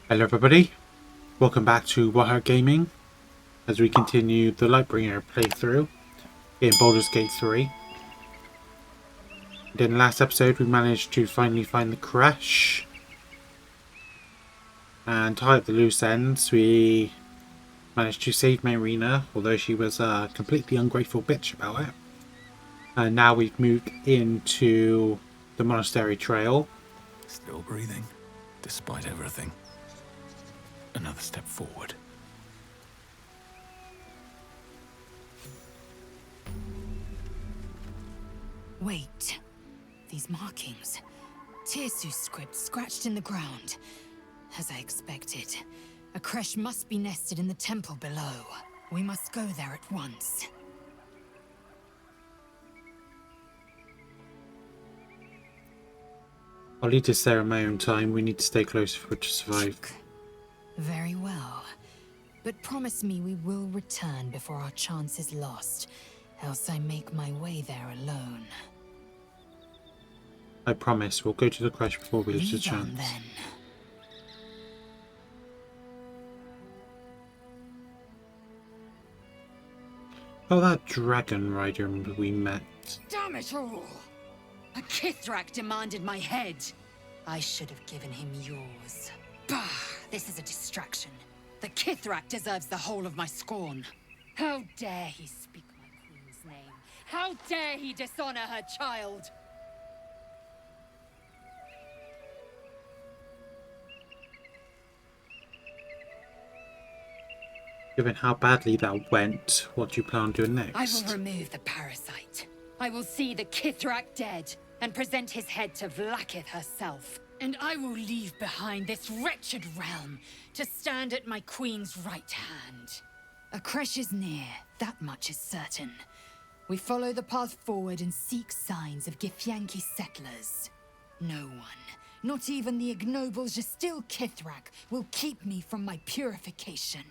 Hello everybody, welcome back to Warheart Gaming as we continue the Lightbringer playthrough in Baldur's Gate 3. In the last episode we managed to finally find the crash and tie up the loose ends. We managed to save Marina, although she was a completely ungrateful bitch about it. And now we've moved into the monastery trail. Still breathing, despite everything. Another step forward. Wait. These markings. Tirsu's script scratched in the ground. As I expected. A creche must be nested in the temple below. We must go there at once. I'll lead us there in my own time. We need to stay close for it to survive. Very well. But promise me we will return before our chance is lost. Else I make my way there alone. I promise we'll go to the crash before we lose the Lead chance. on, then. Oh, that dragon rider we met. Damn it all! A Kithrak demanded my head. I should have given him yours. Bah! This is a distraction. The Kithrak deserves the whole of my scorn. How dare he speak my queen's name? How dare he dishonor her child? Given how badly that went, what do you plan on doing next? I will remove the parasite. I will see the Kithrak dead and present his head to Vlaakith herself. And I will leave behind this wretched realm to stand at my queen's right hand. A creche is near, that much is certain. We follow the path forward and seek signs of Githyanki settlers. No one, not even the ignoble Gestil Kithrak, will keep me from my purification.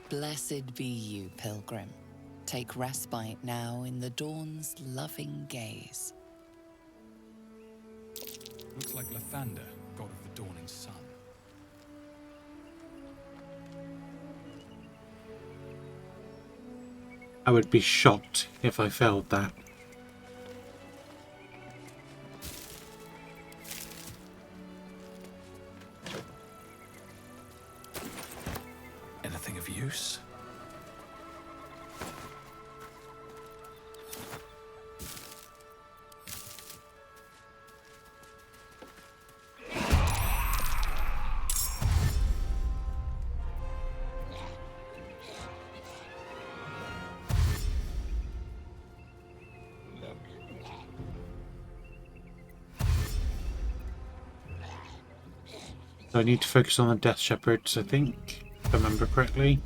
Blessed be you, pilgrim. Take respite now in the dawn's loving gaze. Looks like Lathander, god of the dawning sun. I would be shocked if I failed that. Anything of use? So I need to focus on the Death Shepherds, I think, if I remember correctly.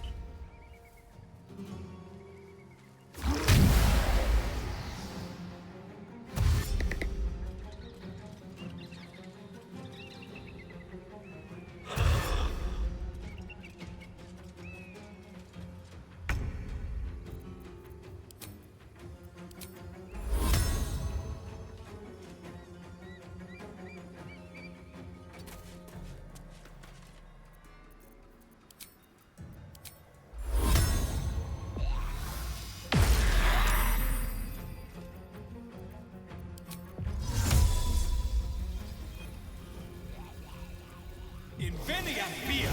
fear.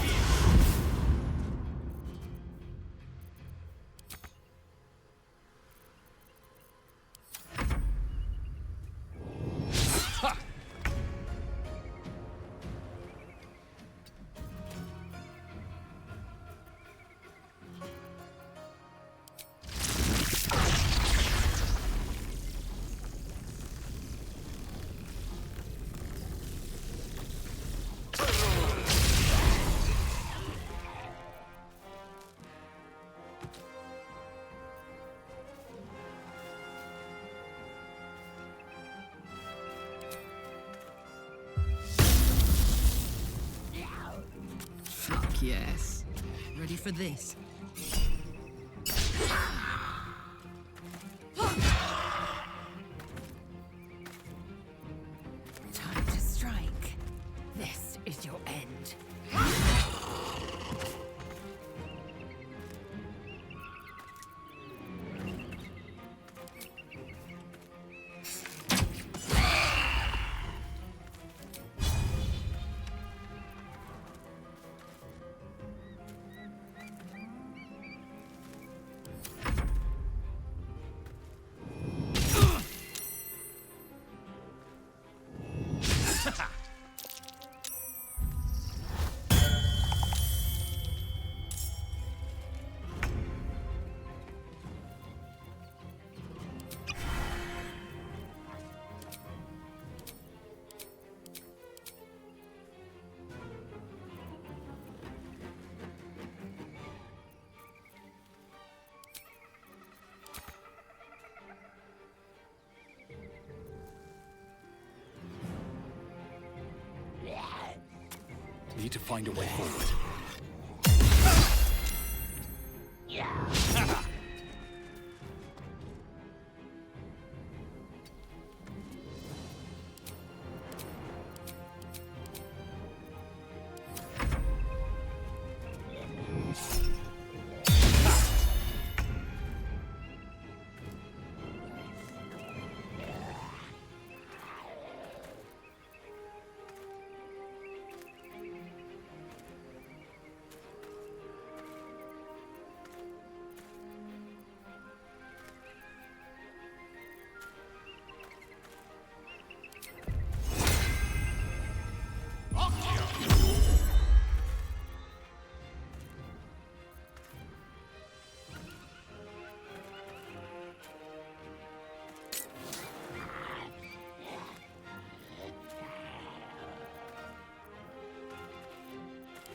Fuck yes. Ready for this? Time to strike. This is your end. Need to find a way forward.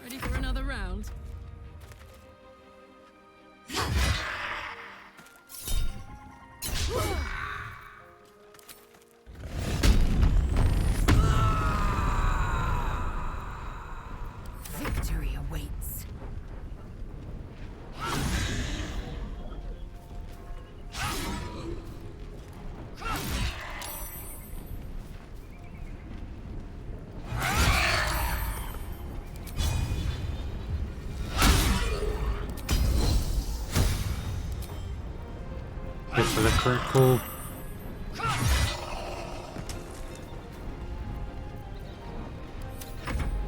Ready for another round? Victory awaits. Go for the critical.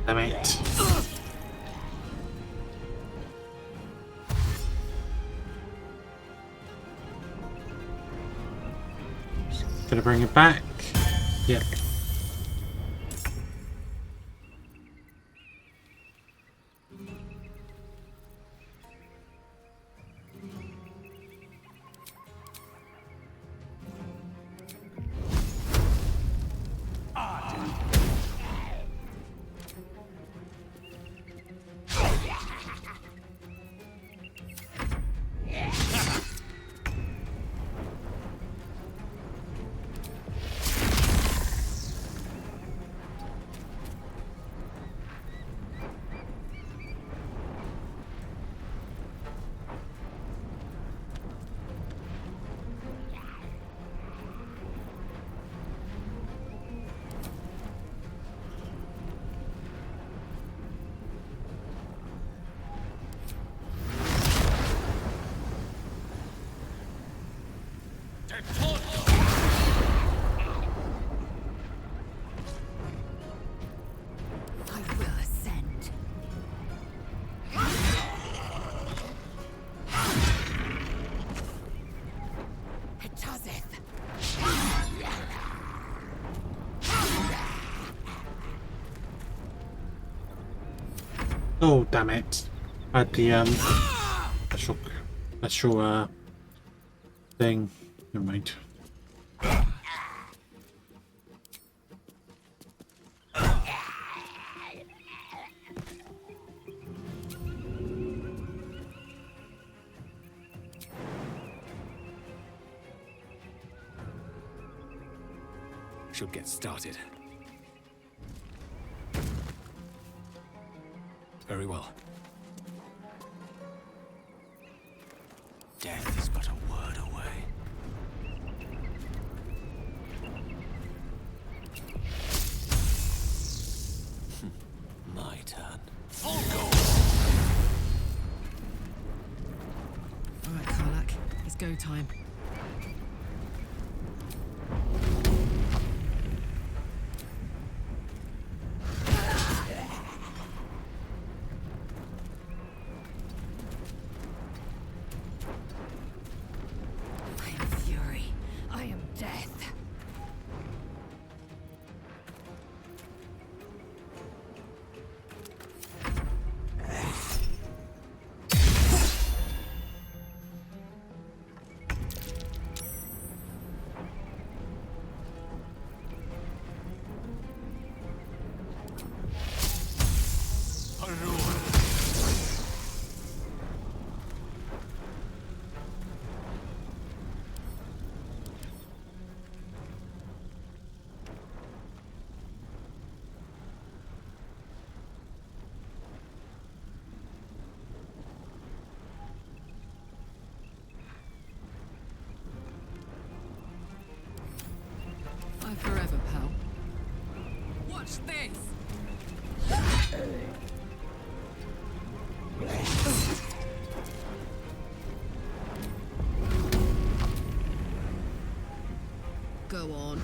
Damn it. Gonna bring it back. Yep. I will ascend. Oh, damn it. I had the, special thing. Never mind. Should get started. Very well. Death is but a word away. My turn. Full go! Alright, Karlak. It's go time. I am fury. I am death. Bye forever, pal. Watch this! Go on.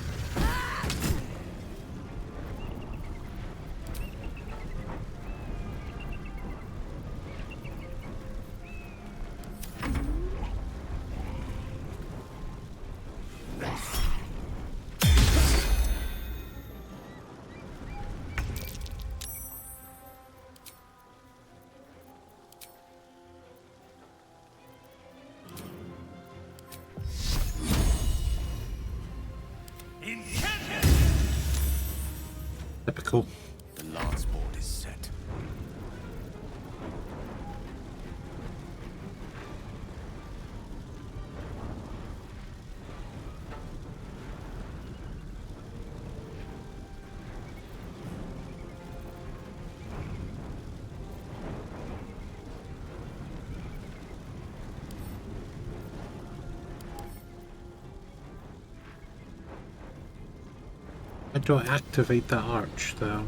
Typical. The lance board is set. How do I activate that arch, though?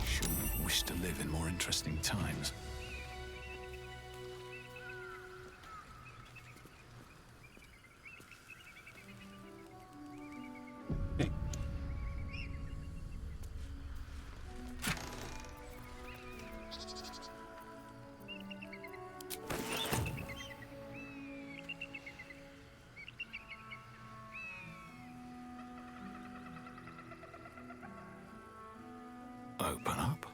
Shouldn't have wished to live in more interesting times. Okay. Open up.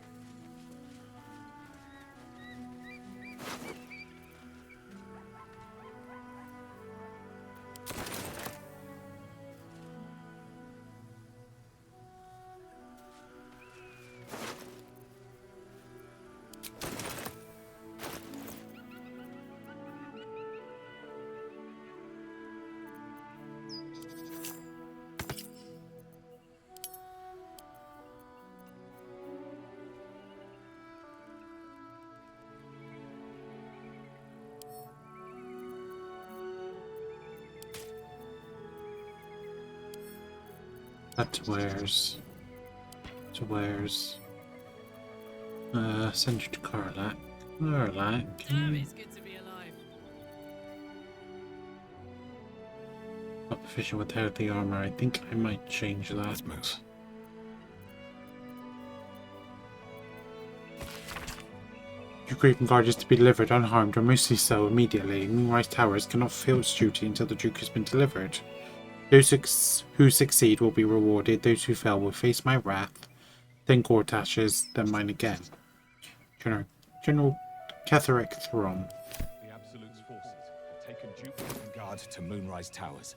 That to wares. To wares. Send you to Karlak. Karlak. Damn, it's good to be alive. Not proficient with healthy armor. I think I might change that. Let's move. You Creeping Guard is to be delivered unharmed, or mostly so, immediately. Moonrise Towers cannot fulfill its duty until the Duke has been delivered. Those who succeed will be rewarded. Those who fail will face my wrath, then Gortash's, then mine again. General Cleric Throm. The Absolute's forces have taken Duke Creeping Guard to Moonrise Towers.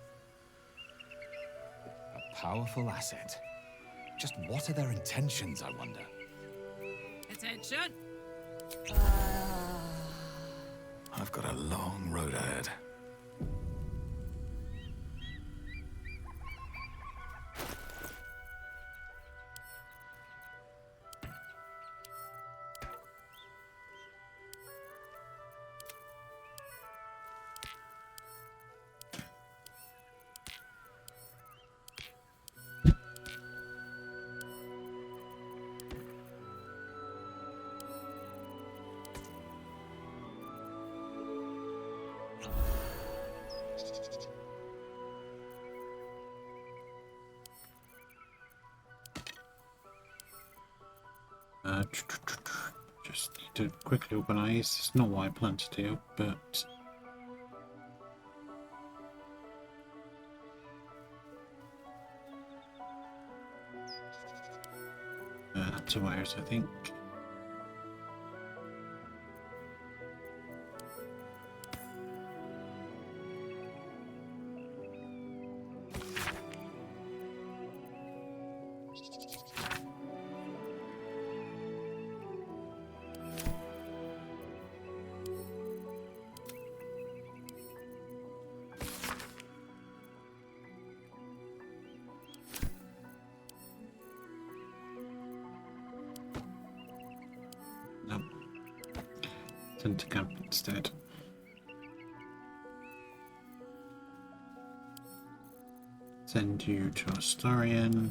A powerful asset. Just what are their intentions, I wonder? Attention! I've got a long road ahead. Just need to quickly organise. It's not what I plan to do, but to wires, I think. To camp instead. Send you to Astarion.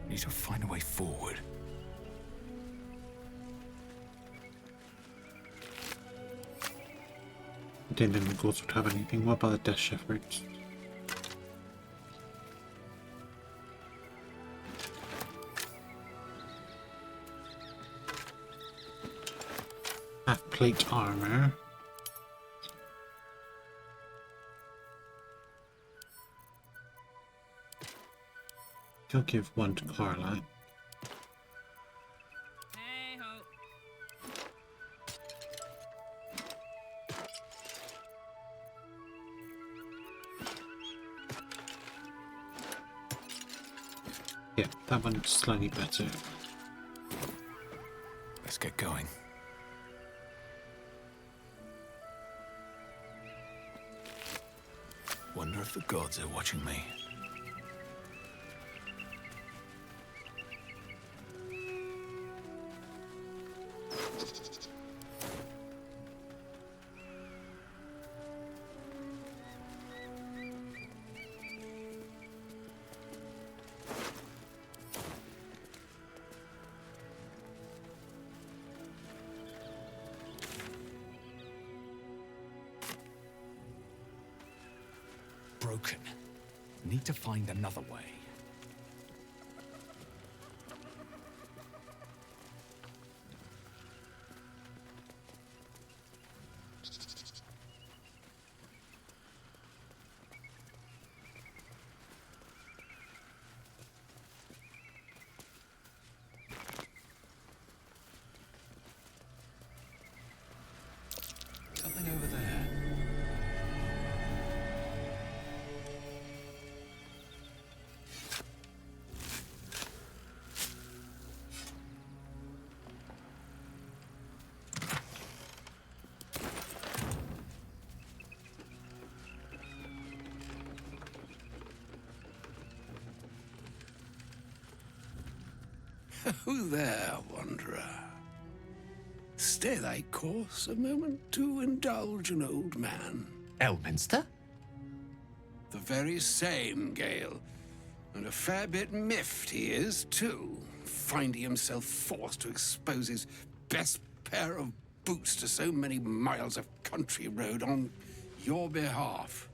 Need to find a way forward. I didn't think the gods would have anything. What about the Death Shepherds? Half plate armor. I'll give one to Carla. Hey ho. Yeah, that one's slightly better. Let's get going. Wonder if the gods are watching me. Broken. Need to find another way. Something over there. Who there, wanderer? Stay thy course a moment to indulge an old man. Elminster? The very same, Gale. And a fair bit miffed he is, too, finding himself forced to expose his best pair of boots to so many miles of country road on your behalf.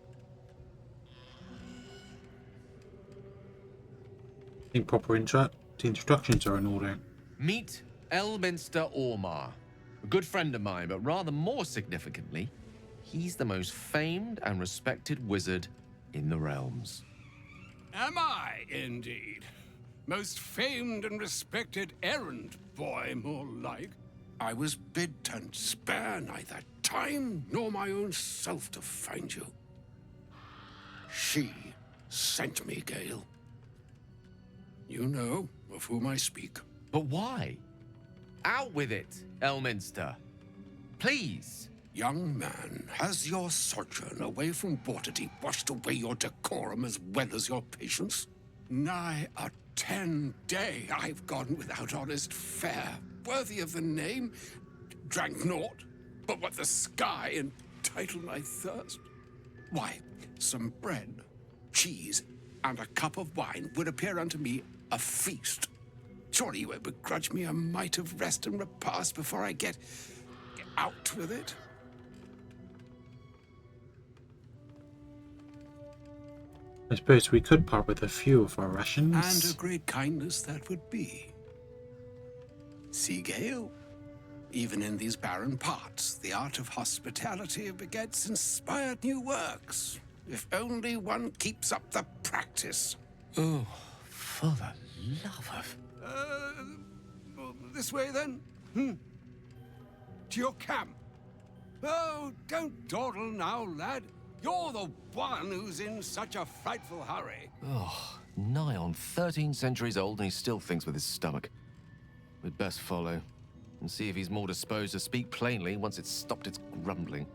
I think proper introductions are in order. Meet Elminster Ormar, a good friend of mine, but rather more significantly, he's the most famed and respected wizard in the realms. Am I, indeed? Most famed and respected errand boy, more like. I was bid to spare neither time nor my own self to find you. She sent me, Gale. You know of whom I speak. But why? Out with it, Elminster. Please. Young man, has your sojourn away from Waterdeep washed away your decorum as well as your patience? Nigh a 10-day I've gone without honest fare, worthy of the name. Drank naught, but what the sky entitled my thirst. Why, some bread, cheese, and a cup of wine would appear unto me a feast. Surely you won't begrudge me a mite of rest and repast before I get out with it? I suppose we could part with a few of our rations. And a great kindness that would be. See, Gale, even in these barren parts, the art of hospitality begets inspired new works. If only one keeps up the practice. Oh, for the love of... This way then? To your camp. Oh, don't dawdle now, lad. You're the one who's in such a frightful hurry. Oh, nigh on 13 centuries old and he still thinks with his stomach. We'd best follow and see if he's more disposed to speak plainly once it's stopped its grumbling.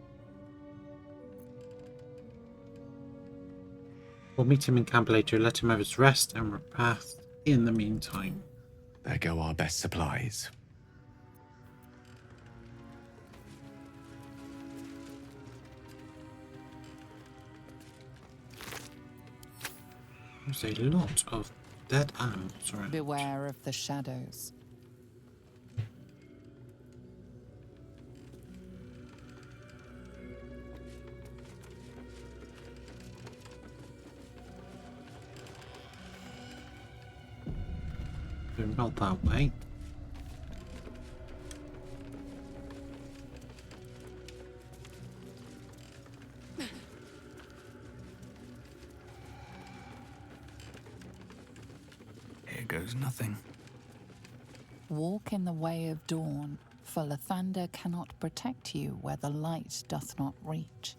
We'll meet him in camp later, let him have his rest and repast in the meantime. There go our best supplies. There's a lot of dead animals around. Beware of the shadows. Not that way. Here goes nothing. Walk in the way of dawn, for Lathander cannot protect you where the light doth not reach.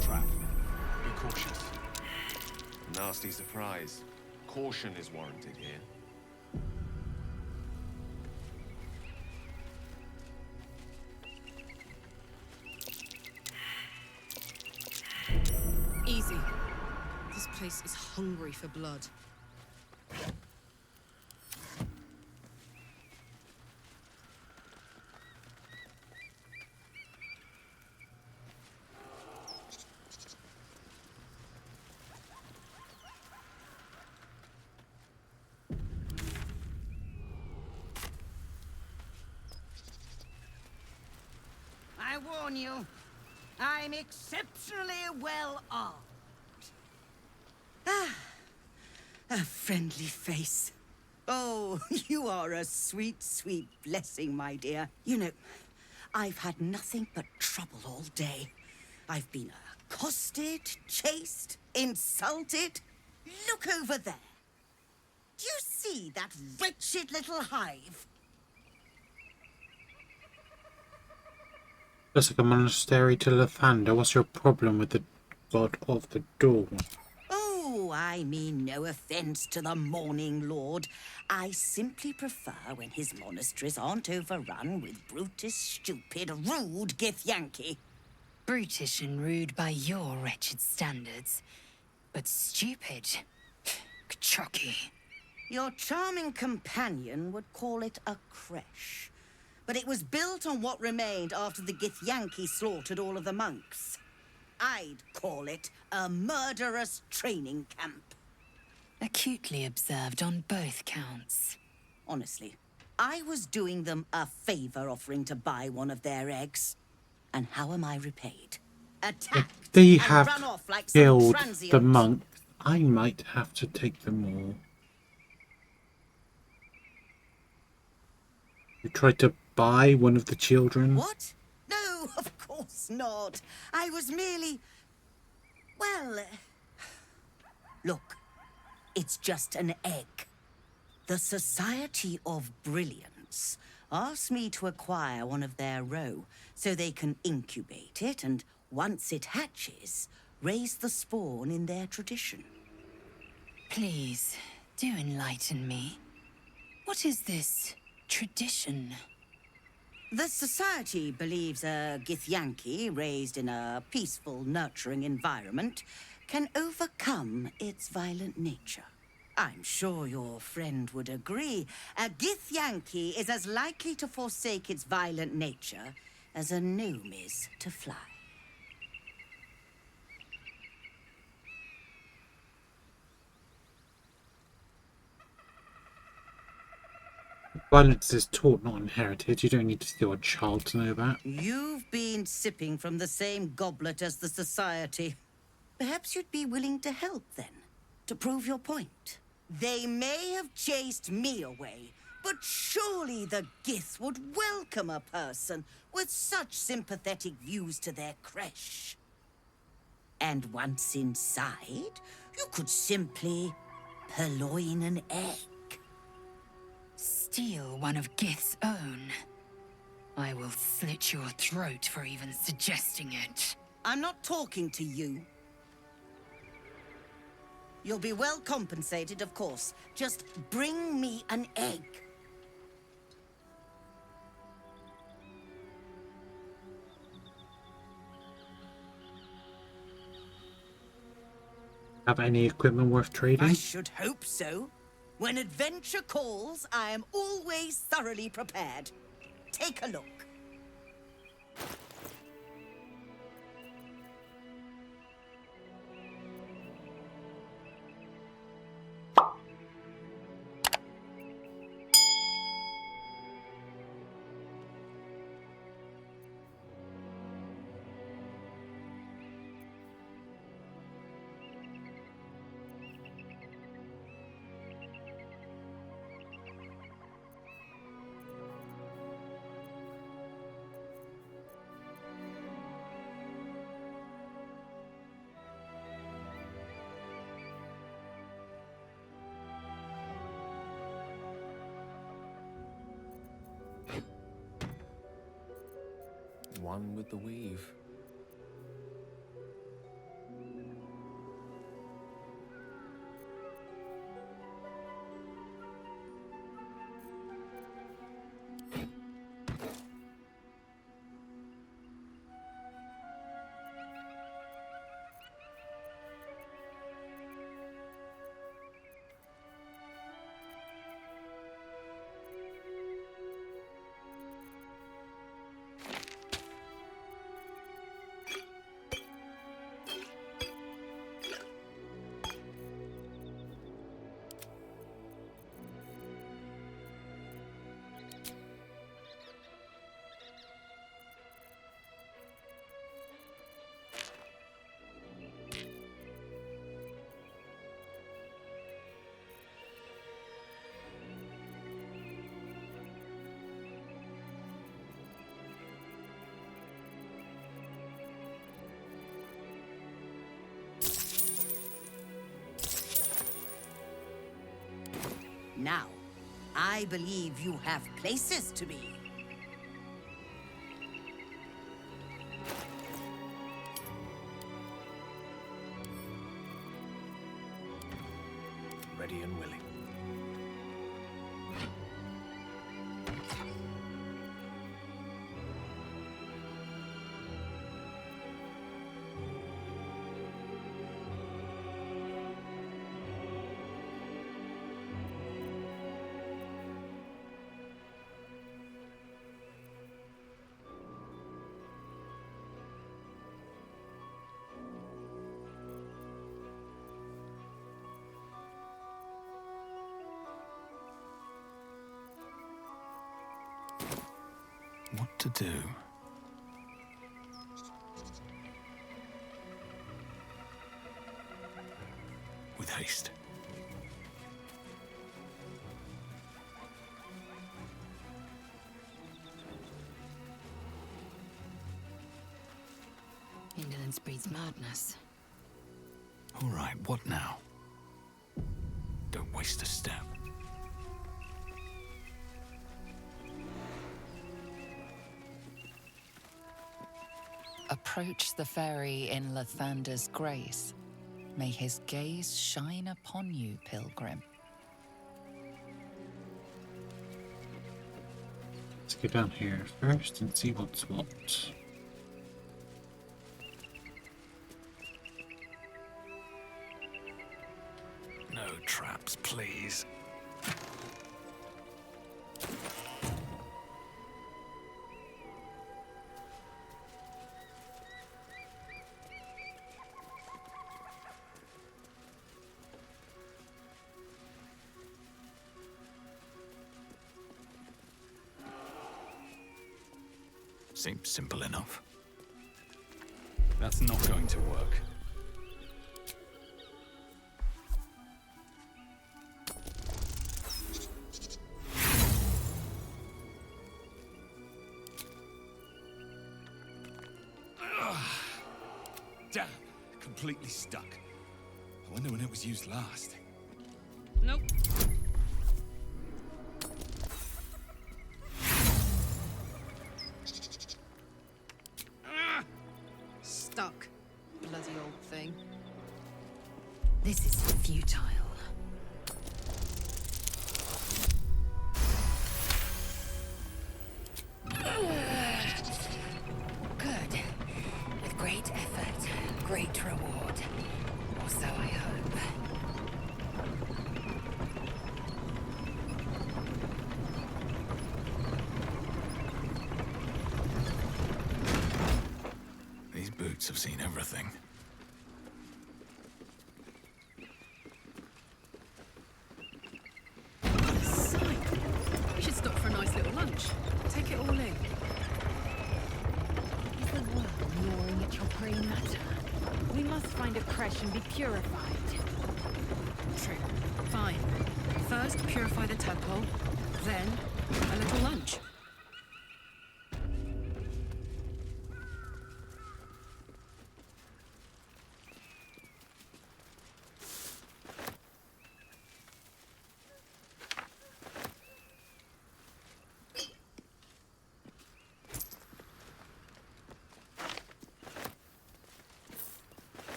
Trap. Be cautious. Nasty surprise. Caution is warranted here. This place is hungry for blood. I warn you, I'm exceptionally well armed. Ah, a friendly face. Oh, you are a sweet, sweet blessing, my dear. You know, I've had nothing but trouble all day. I've been accosted, chased, insulted. Look over there. Do you see that wretched little hive? Looks like a monastery to Lathander. What's your problem with the God of the Dawn? Oh, I mean no offense to the Morning Lord. I simply prefer when his monasteries aren't overrun with brutish, stupid, rude Githyanki. Brutish and rude by your wretched standards, but stupid. Kachaki. Your charming companion would call it a creche. But it was built on what remained after the Githyanki slaughtered all of the monks. I'd call it a murderous training camp. Acutely observed on both counts. Honestly, I was doing them a favor offering to buy one of their eggs. And how am I repaid? Attacked They and have run off like some killed transient. the monk. I might have to take them all. You tried to buy one of the children? What? No, of course not. I was merely... Well... Look, it's just an egg. The Society of Brilliance asked me to acquire one of their roe so they can incubate it and, once it hatches, raise the spawn in their tradition. Please, do enlighten me. What is this tradition? The Society believes a Githyanki raised in a peaceful, nurturing environment can overcome its violent nature. I'm sure your friend would agree. A Githyanki is as likely to forsake its violent nature as a gnome is to fly. Violence is taught, not inherited. You don't need to steal a child to know that. You've been sipping from the same goblet as the Society. Perhaps you'd be willing to help then, to prove your point. They may have chased me away, but surely the Gith would welcome a person with such sympathetic views to their creche. And once inside, you could simply purloin an egg. Steal one of Gith's own. I will slit your throat for even suggesting it. I'm not talking to you. You'll be well compensated, of course. Just bring me an egg. Have any equipment worth trading? I should hope so. When adventure calls, I am always thoroughly prepared. Take a look. One with the weave. now. I believe you have places to be. Ready and willing. What to do? With haste. Indolence breeds madness. All right, what now? Don't waste a step. Approach the ferry in Lathander's grace. May his gaze shine upon you, pilgrim. Let's go down here first and see what's what. No traps, please. Seems simple enough. That's not going to work. Damn, completely stuck. I wonder when it was used last. Nope. Stuck. Bloody old thing. This is futile. Good. With great effort, great reward. Or so I hope. These boots have seen everything. Sight. We should stop for a nice little lunch. Take it all in. Is the world gnawing at your grey matter? We must find a creche and be purified. True. Fine. First, purify the tadpole. Then, a little lunch.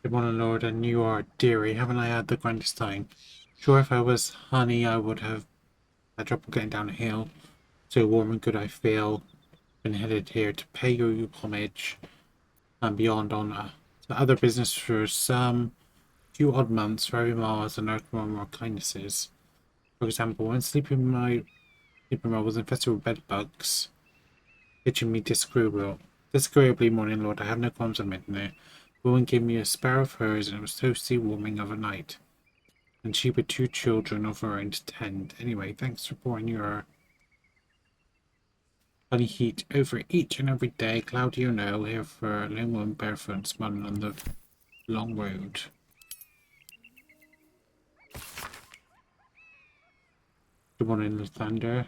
Good morning, Lord, and you are dearie. Haven't I had the grandest time? Sure, if I was honey, I would have a drop of getting down a hill. So warm and good I feel. Been headed here to pay you homage and beyond honour. To other business for some few odd months, for every mile as an earth more kindnesses. For example, when sleeping room was infested with bed bugs, itching me disagreeably, morning, Lord. I have no qualms admitting it. Woman gave me a sparrow of hers, and it was so warming of a night. And she with 2 children of her own to tend. Anyway, thanks for pouring your honey heat over each and every day, cloudy or no, here for a lone woman barefoot smiling on the long road. Good morning, Lathander.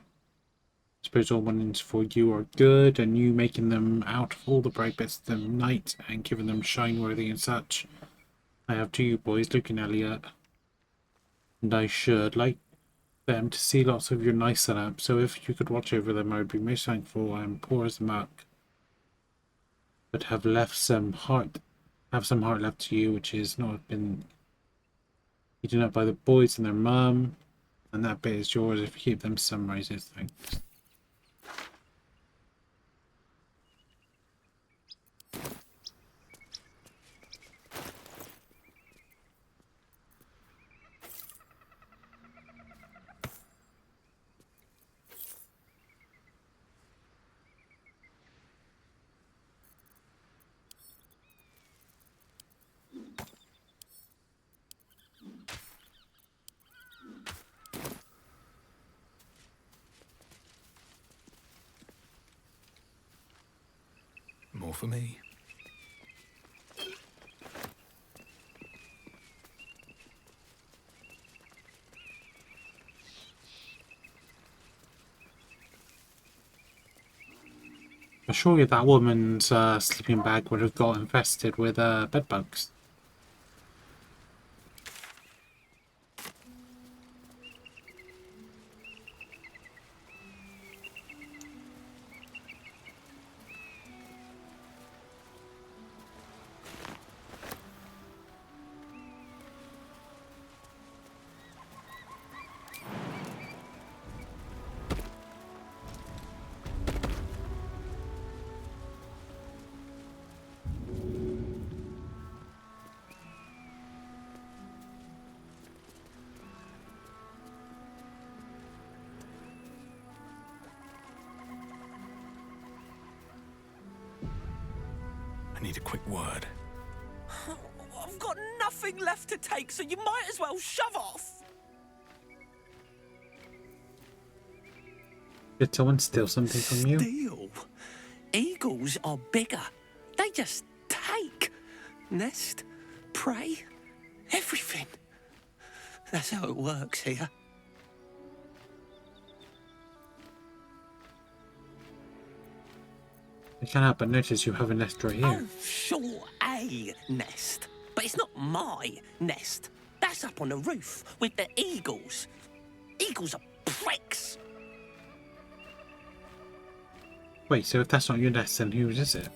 suppose all ones for you are good, and you making them out of all the bright bits of the night and giving them shine worthy and such. I have to you boys, Luke and Elliot, and I should like them to see lots of your nice setup, so if you could watch over them I would be most thankful. I am poor as a muck, but have some heart left to you, which is not been eaten up by the boys and their mum, and that bit is yours if you keep them sunrises. Thanks. More for me. I'm sure that woman's sleeping bag would have got infested with bedbugs. I need a quick word. I've got nothing left to take, so you might as well shove off. Did someone steal something from you? Steal? Eagles are bigger. They just take. Nest, prey, everything. That's how it works here. I can't help but notice you have a nest right here. Oh, sure, a nest. But it's not my nest. That's up on the roof with the eagles. Eagles are pricks. Wait, so if that's not your nest, then whose is it?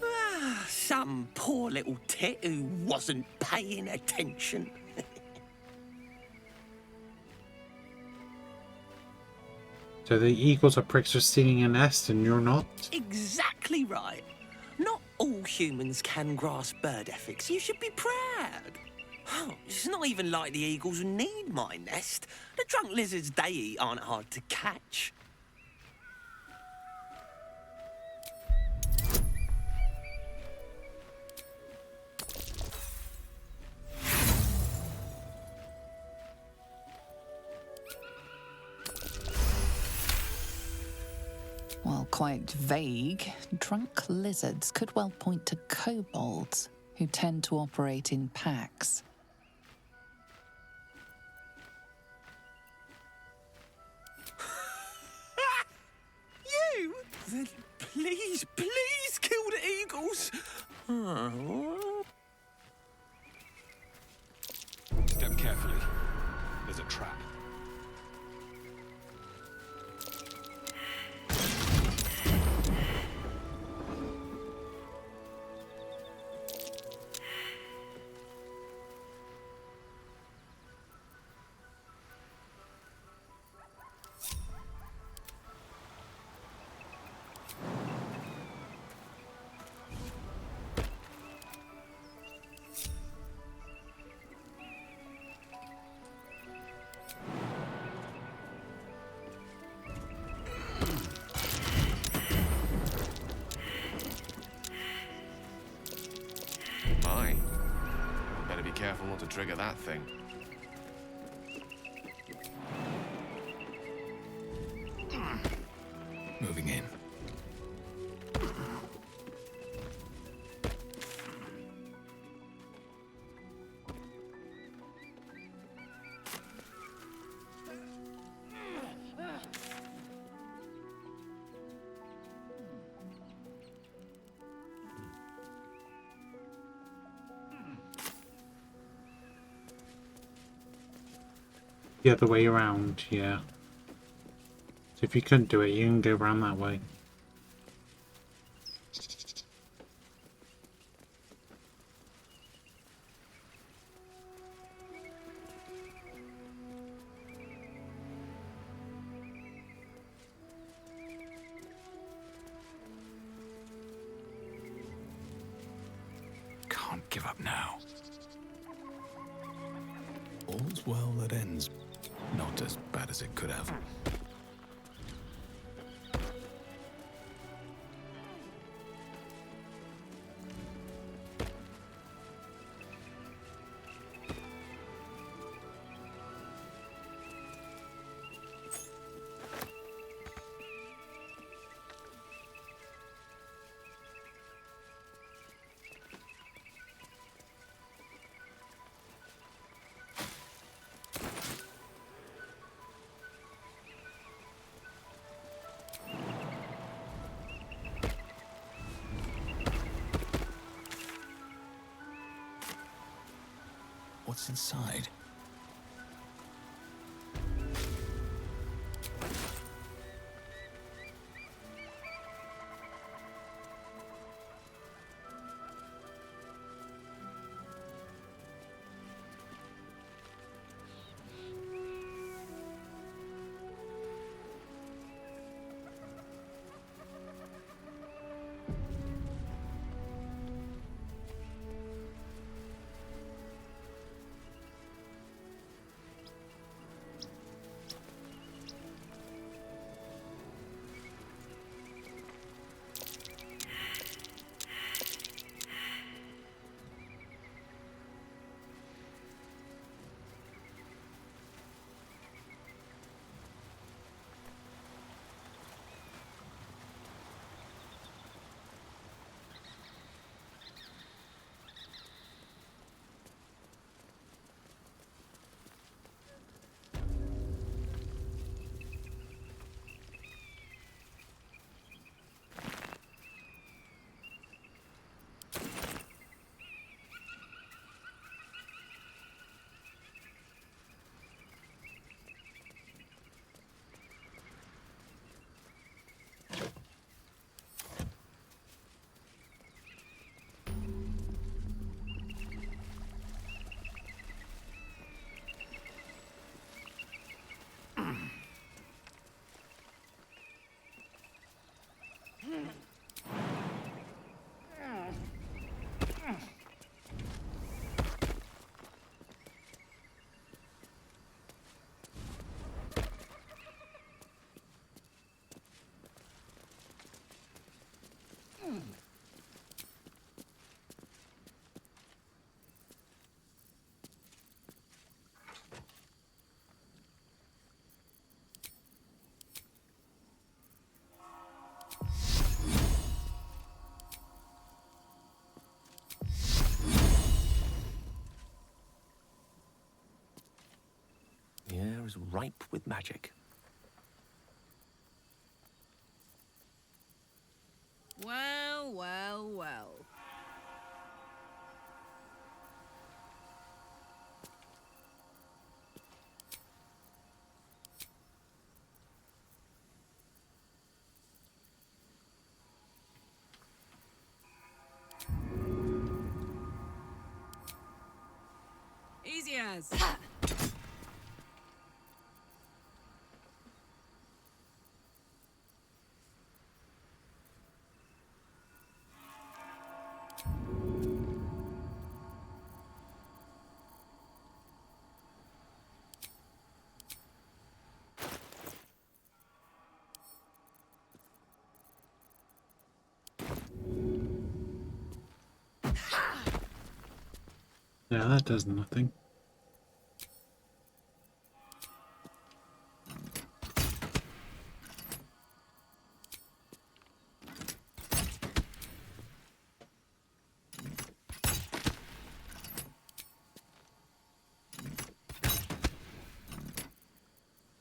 Some poor little tit who wasn't paying attention. So the eagles are pricks for stealing a nest and you're not? Exactly right. Not all humans can grasp bird ethics. You should be proud. Oh, it's not even like the eagles need my nest. The drunk lizards they eat aren't hard to catch. While quite vague, drunk lizards could well point to kobolds, who tend to operate in packs. You? Then please kill the eagles. Oh. Step carefully. There's a trap. My. Better be careful not to trigger that thing. Moving in. The other way around, yeah. So if you couldn't do it, you can go around that way. Can't give up now. All's well that ends. Not as bad as it could have. What's inside? The air is ripe with magic. Well, well, well. Easy as. Yeah, that does nothing.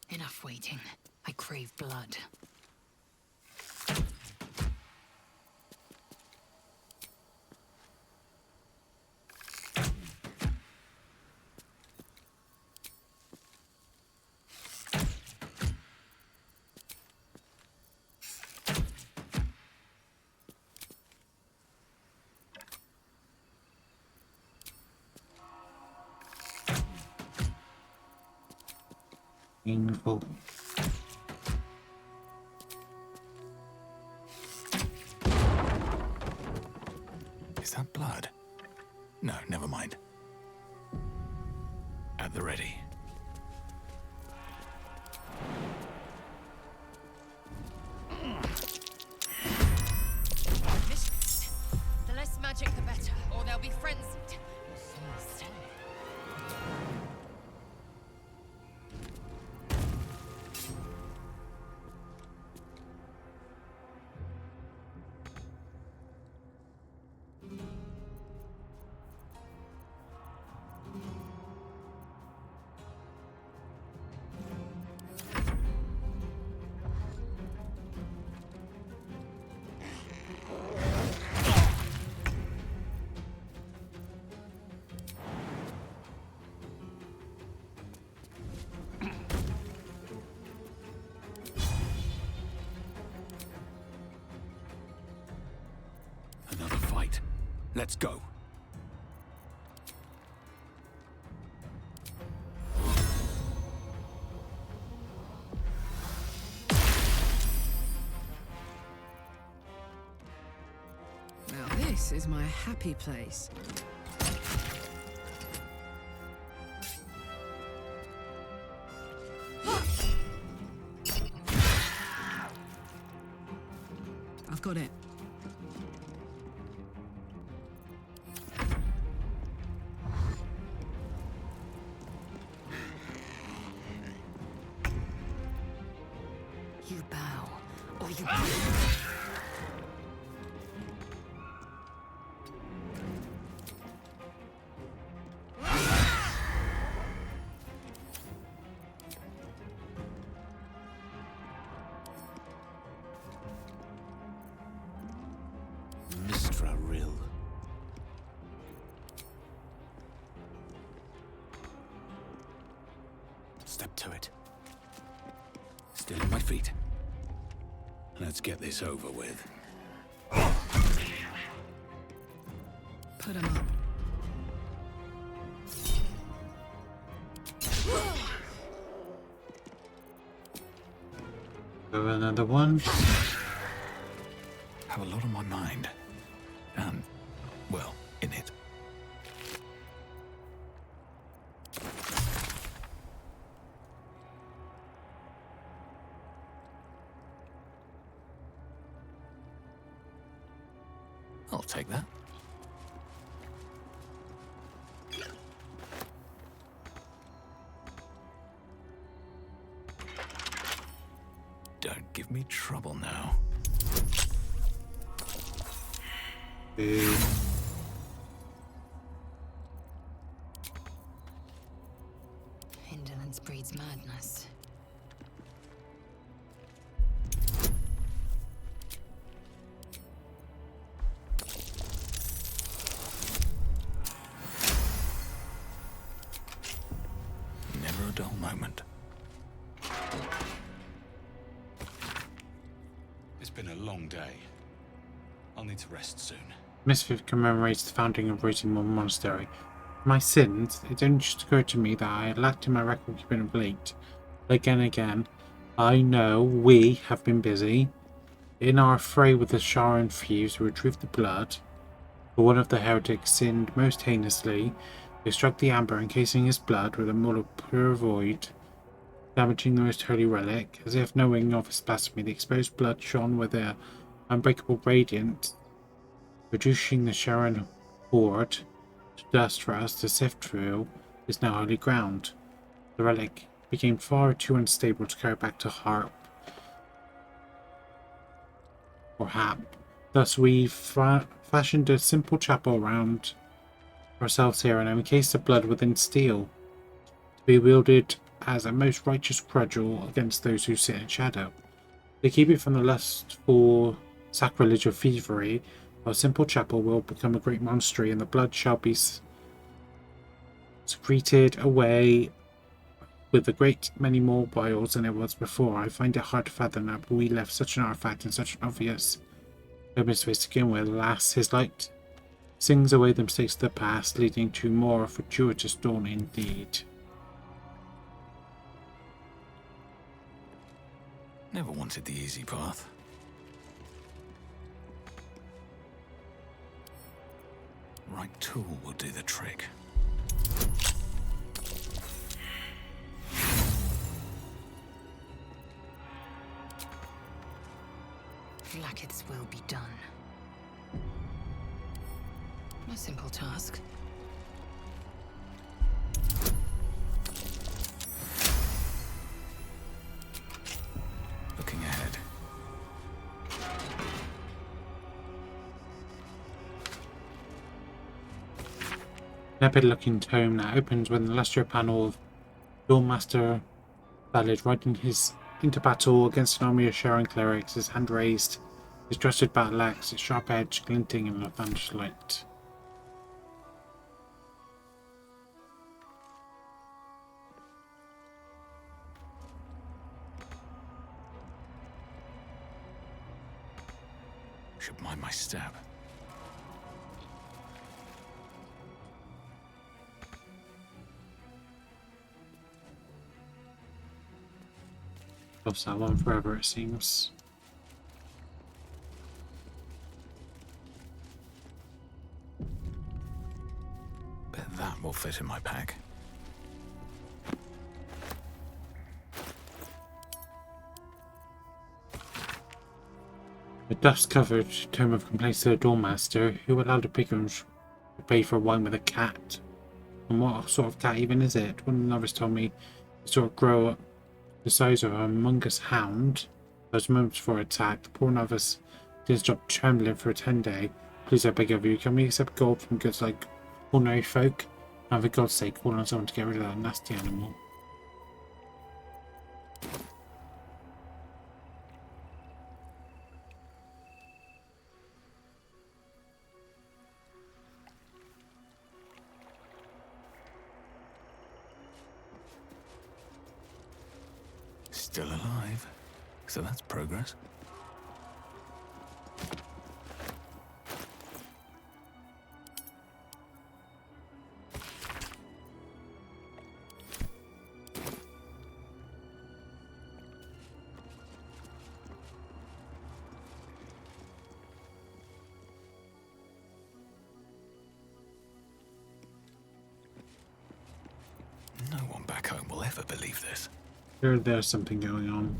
Enough waiting. I crave blood. Painful. Is that blood? No, never mind. At the ready. The less magic, the better, or they'll be frenzied. Another fight. Let's go. Now this is my happy place. I've got it. You bow, or you Mistra Rill. Step to it. Still on my feet. Let's get this over with. Put him up. Go another one. Have a lot on my mind. And, well, in it. I'll take that. Don't give me trouble now. Boo. Indolence breeds madness. Never a dull moment. It's been a long day. I'll need to rest soon. Misfit commemorates the founding of Rosemore Monastery. My sins, it only just occurred to me that I lacked in my record keeping of late. Again and again, I know we have been busy. In our fray with the Faerun thieves who retrieved the blood, but one of the heretics sinned most heinously. They struck the amber, encasing his blood with a maul of pure void, damaging the most holy relic. As if knowing of his blasphemy, the exposed blood shone with their unbreakable radiance, reducing the Faerun horde to dust for us to sift through is now holy ground. The relic became far too unstable to carry back to Harp or Hap. Thus we fashioned a simple chapel around ourselves here and encased the blood within steel, to be wielded as a most righteous cudgel against those who sit in shadow. To keep it from the lustful sacrilege of thievery, our simple chapel will become a great monastery, and the blood shall be secreted away with a great many more vials than it was before. I find it hard to fathom that we left such an artifact in such an obvious open space to begin with. Alas, his light sings away the mistakes of the past, leading to more fortuitous dawn indeed. Never wanted the easy path. Right tool will do the trick. Lakith's will be done. A simple task. Looking ahead. An epic-looking tome that opens with an illustrious panel of Dawnmaster Ballad riding into battle against an army of Faerun clerics, his hand raised, his trusted battle axe, its sharp edge glinting in Lathander's light. Should mind my step. Lost that one forever, it seems. Bet that will fit in my pack. The dust-covered tome of complaints to the Dawnmaster, who allowed a pilgrims to pay for wine with a cat. And what sort of cat even is it? One of the others told me it sort of grow up the size of a humongous hound. Those moments before attack, the poor novice didn't stop trembling for a 10-day. Please, I beg of you, can we accept gold from goods like ordinary folk? And for God's sake, call on someone to get rid of that nasty animal. Still alive, so that's progress. No one back home will ever believe this. There's something going on.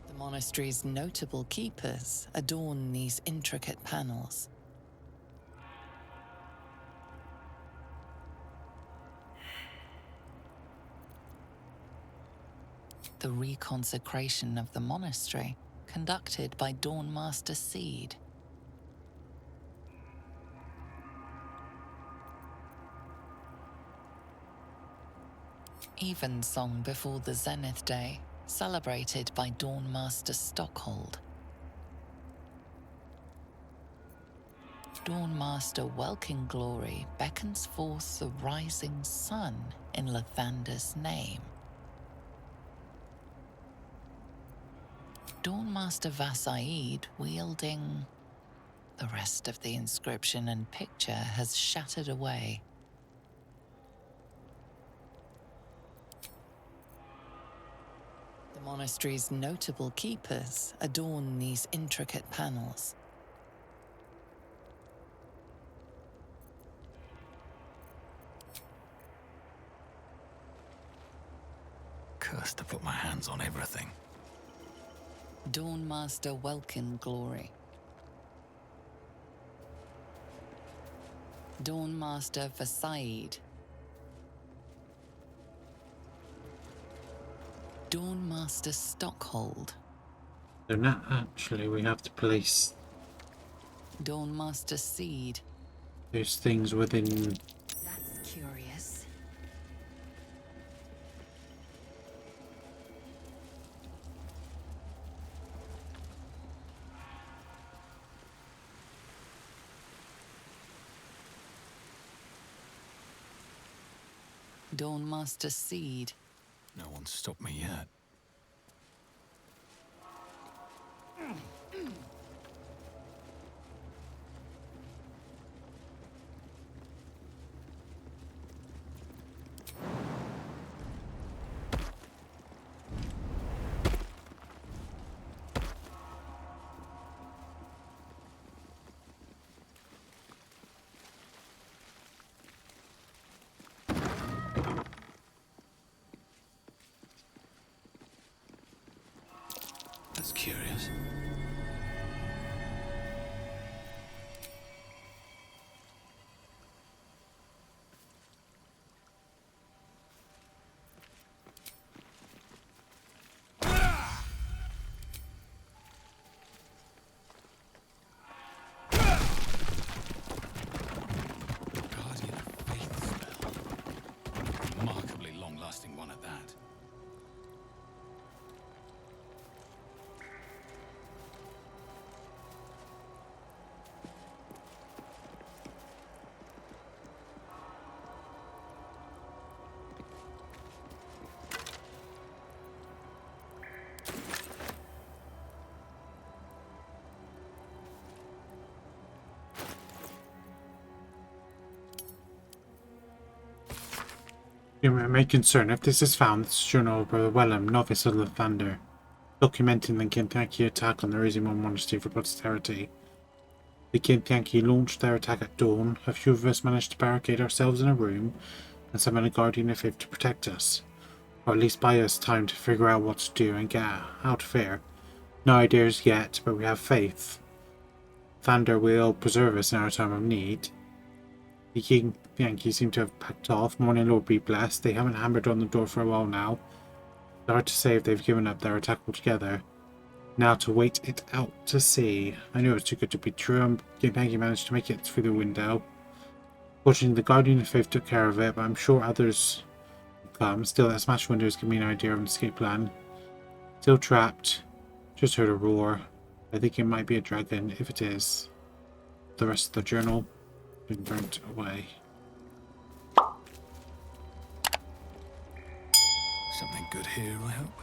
The monastery's notable keepers adorn these intricate panels. The reconsecration of the monastery, conducted by Dawnmaster Seed. Evensong before the Zenith Day, celebrated by Dawnmaster Stockhold. Dawnmaster Welkin Glory beckons forth the rising sun in Lathander's name. Dawnmaster Vasaid wielding... The rest of the inscription and picture has shattered away. The monastery's notable keepers adorn these intricate panels. Cursed to put my hands on everything. Dawnmaster Welkin Glory. Dawnmaster for Said. Dawnmaster Stockhold. So now actually we have to place Dawnmaster Seed. those things within. That's curious. Dawnmaster Seed. No one's stopped me yet. That's curious. Guardian of Faith spell. Remarkably long-lasting one at that. You may concern if this is found, this journal of Brother Wellham, novice of Lathander, documenting the Githyanki attack on the Rizimon Monastery for posterity. The Githyanki launched their attack at dawn. A few of us managed to barricade ourselves in a room and summon a guardian of faith to protect us, or at least buy us time to figure out what to do and get out of here. No ideas yet, but we have faith. Thunder will preserve us in our time of need. The Githyanki seem to have packed off. Morning Lord be blessed. They haven't hammered on the door for a while now. It's hard to say if they've given up their attack altogether. Now to wait it out to see. I knew it was too good to be true, and Githyanki managed to make it through the window. Fortunately, the Guardian of Faith took care of it, but I'm sure others will come. Still, that smashed window has given me an idea of an escape plan. Still trapped. Just heard a roar. I think it might be a dragon. If it is, the rest of the journal been burnt away. Something good here, I hope.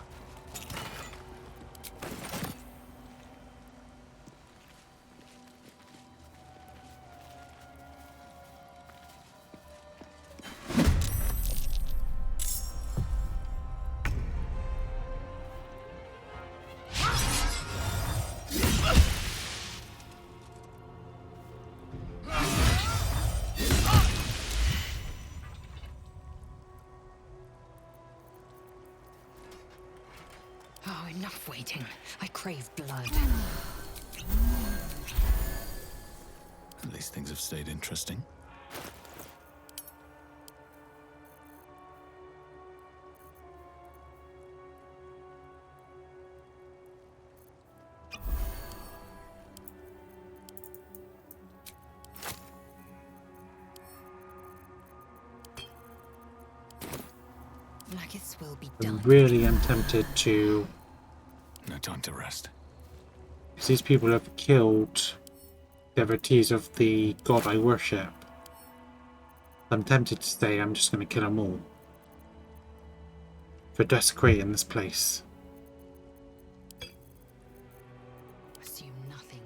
Oh, enough waiting. I crave blood. At least things have stayed interesting. Lakith's will be I done. really am tempted to. No time to rest. Because these people have killed devotees of the god I worship. I'm tempted to say I'm just going to kill them all. For desecrating this place. Assume nothing.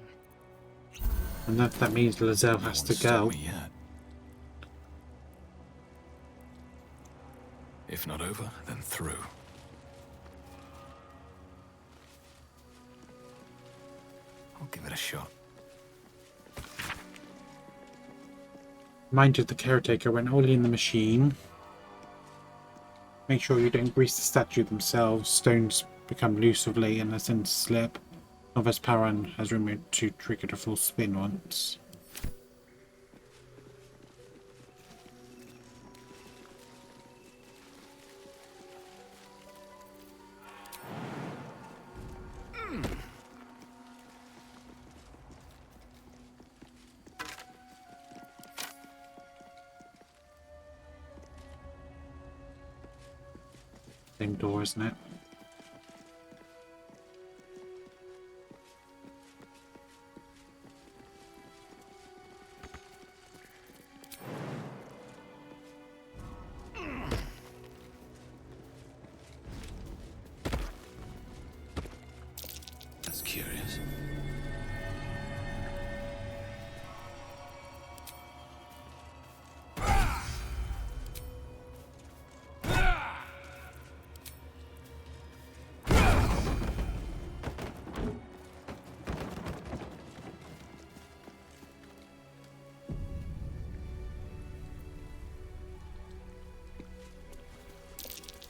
And that means Lizelle has to go. Me yet. If not over, then through. I'll give it a shot. Mind you, the caretaker went all in the machine. Make sure you don't grease the statue themselves. Stones become loose of late and they tend to slip. Novice Faerun has removed to trigger the full spin once. Same door, isn't it? That's curious.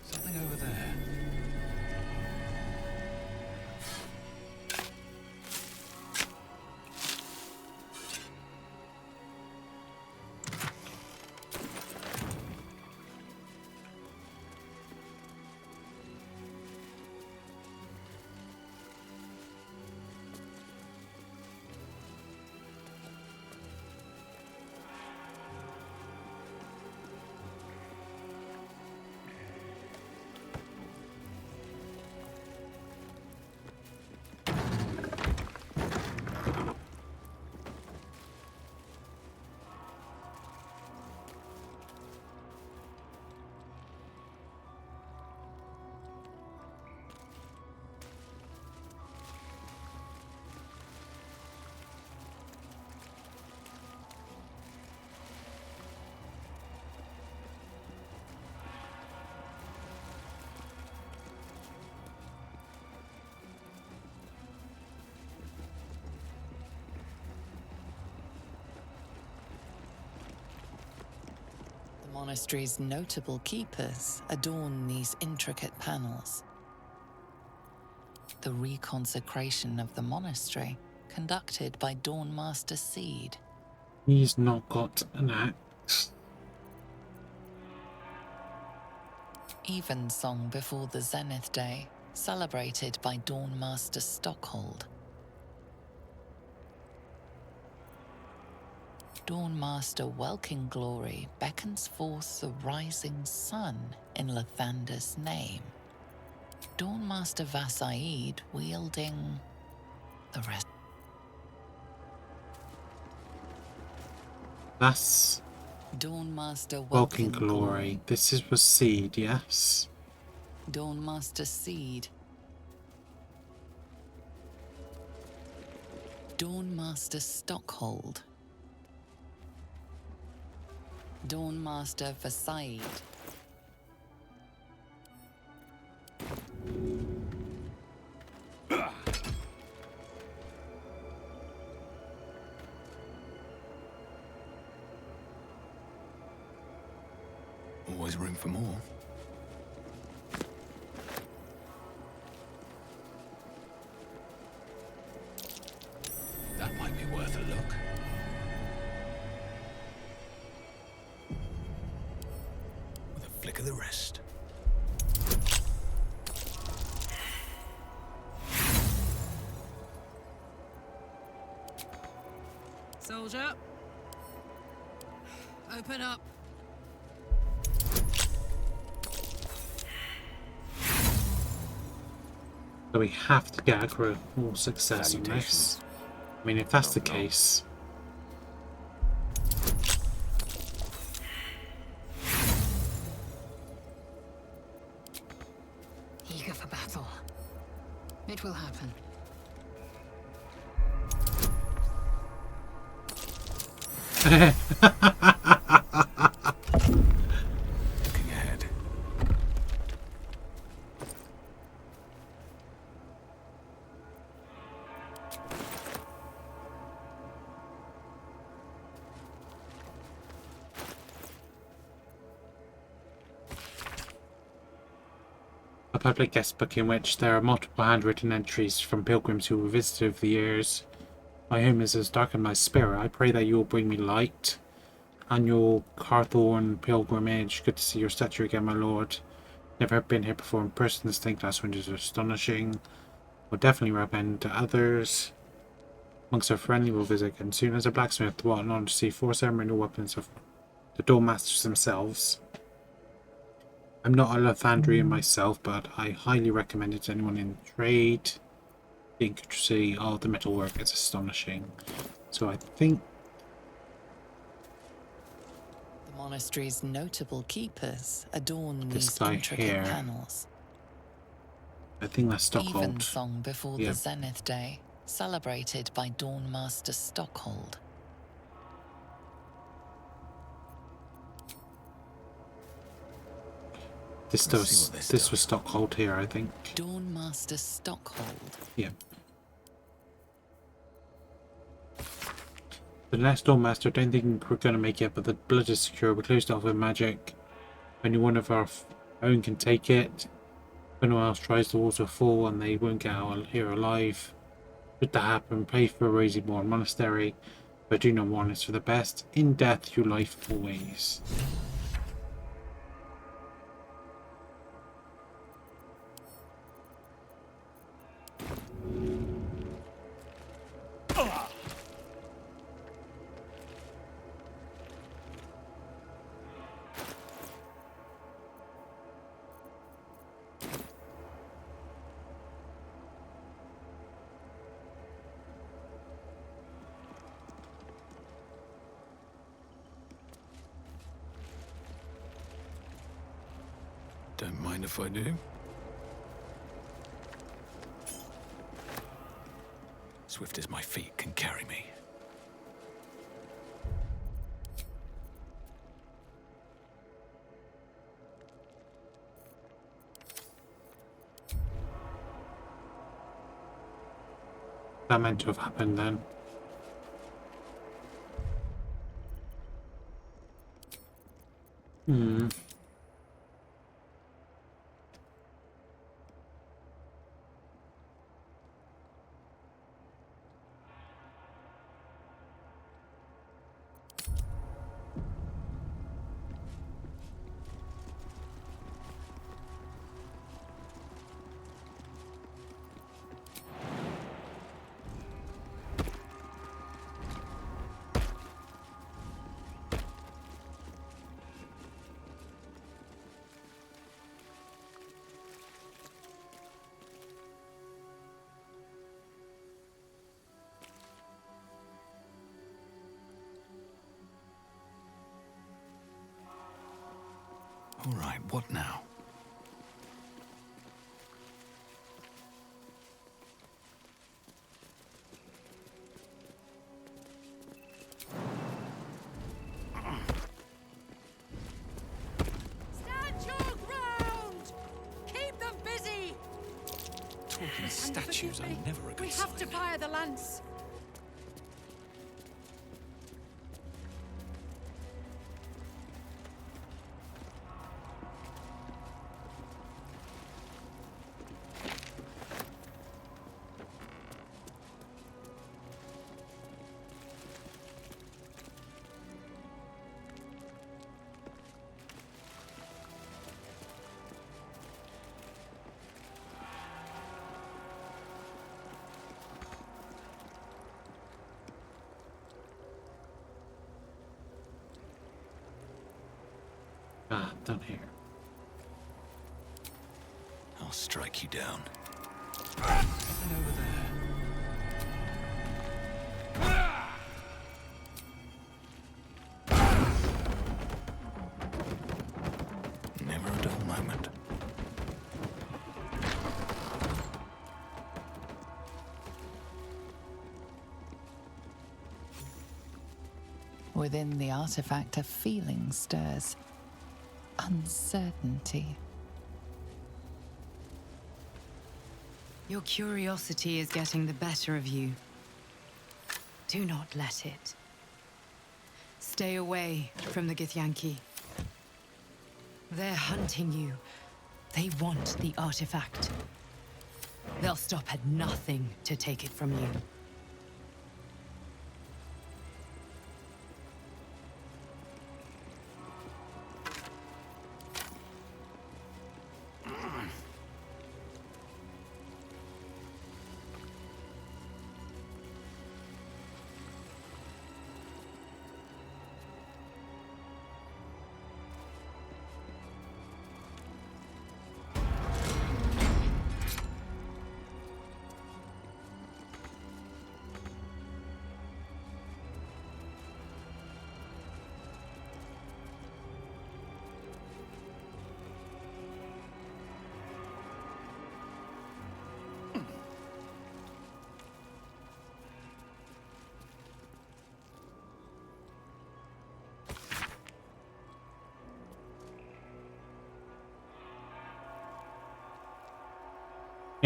Something over there. The monastery's notable keepers adorn these intricate panels. The reconsecration of the monastery, conducted by Dawnmaster Seed. He's not got an axe. Evensong before the Zenith Day, celebrated by Dawnmaster Stockhold. Dawnmaster Welkin Glory beckons forth the rising sun in Lathander's name. Dawnmaster Vasaid wielding the rest. That's Dawnmaster Welkin Glory. This is was Seed, yes. Dawnmaster Seed. Dawnmaster Stockhold. Dawnmaster Vasaid. Always room for more. That might be worth a look. With a flick of the wrist. Soldier. Open up. So we have to get aggro or success on this. I mean, if that's the case. Eager for battle. It will happen. Looking ahead. A public guest book in which there are multiple handwritten entries from pilgrims who were visited over the years. My home is as dark as my spirit. I pray that you will bring me light. Annual Carthorne pilgrimage. Good to see your statue again, my lord. Never been here before in person. This stained glass windows are astonishing. Will definitely recommend to others. Monks are friendly. We'll visit again soon. As a blacksmith, what an honor to see 4 ceremonial weapons of the Doormasters themselves. I'm not a Lathandrian myself, but I highly recommend it to anyone in trade. The intricacy of the metalwork is astonishing. So I think The monastery's notable keepers adorn this these guy intricate here, panels. that's Stockhold. Evensong before Yeah. the Zenith Day, celebrated by Dawnmaster Stockhold. This was Stockhold here, I think. Dawnmaster Stockhold. Yeah. The next Dawnmaster, I don't think we're going to make it, but the blood is secure. We're closed off with magic. Only one of our own can take it. If anyone else tries, the walls will fall and they won't get out here alive. Should that happen, pray for Rosyborn Monastery, but do not want it's for the best. In death, your life always. Don't mind if I do. Swift as my feet can carry me. That meant to have happened then. All right, what now? Stand your ground! Keep them busy! Talking statues are never a good We have to sign. fire the lance. Ah, down here. I'll strike you down. And over there. Never a dull moment. Within the artifact, a feeling stirs. Uncertainty. Your curiosity is getting the better of you. Do not let it. Stay away from the Githyanki. They're hunting you. They want the artifact. They'll stop at nothing to take it from you.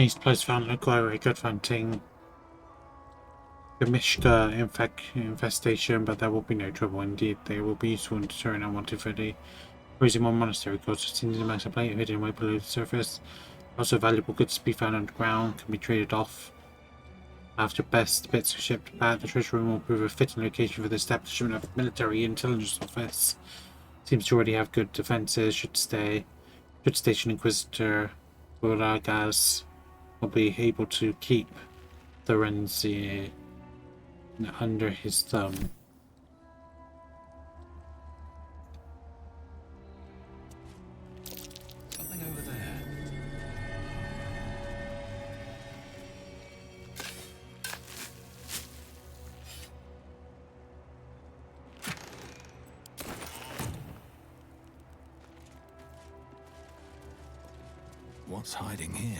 These place found look very good hunting the Mishka infestation, but there will be no trouble. Indeed, they will be useful in deterring unwanted food. Raising one monastery costs a amount of plate hidden way below the surface. Also, valuable goods to be found underground can be traded off. After best bits are shipped back, the treasure room will prove a fitting location for the establishment of a military intelligence office. Seems to already have good defenses. Should station Inquisitor Buragas will be able to keep the Renzi under his thumb. Something over there. What's hiding here?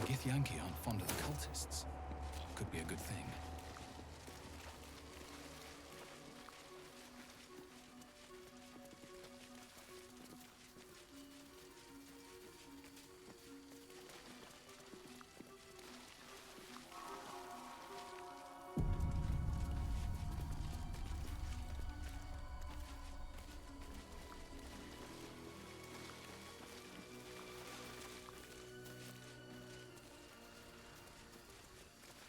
The Githyanki aren't fond of the cultists. Could be a good thing.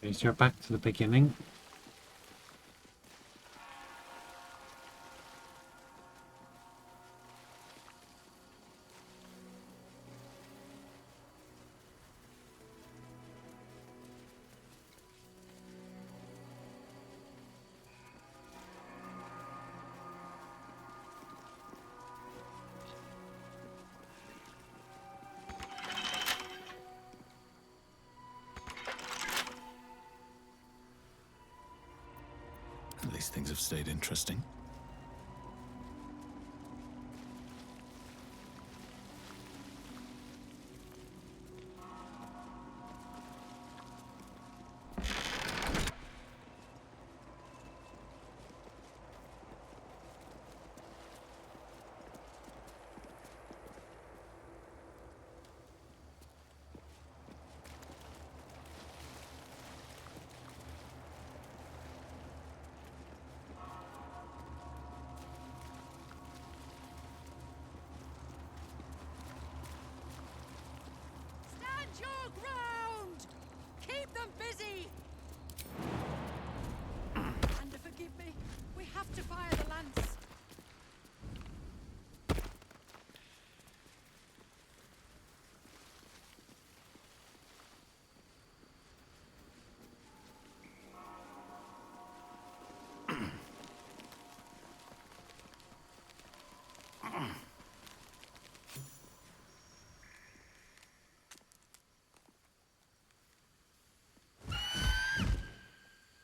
Okay, so you're back to the beginning. At least things have stayed interesting. Your ground! Keep them busy! And forgive me, we have to fire the lance.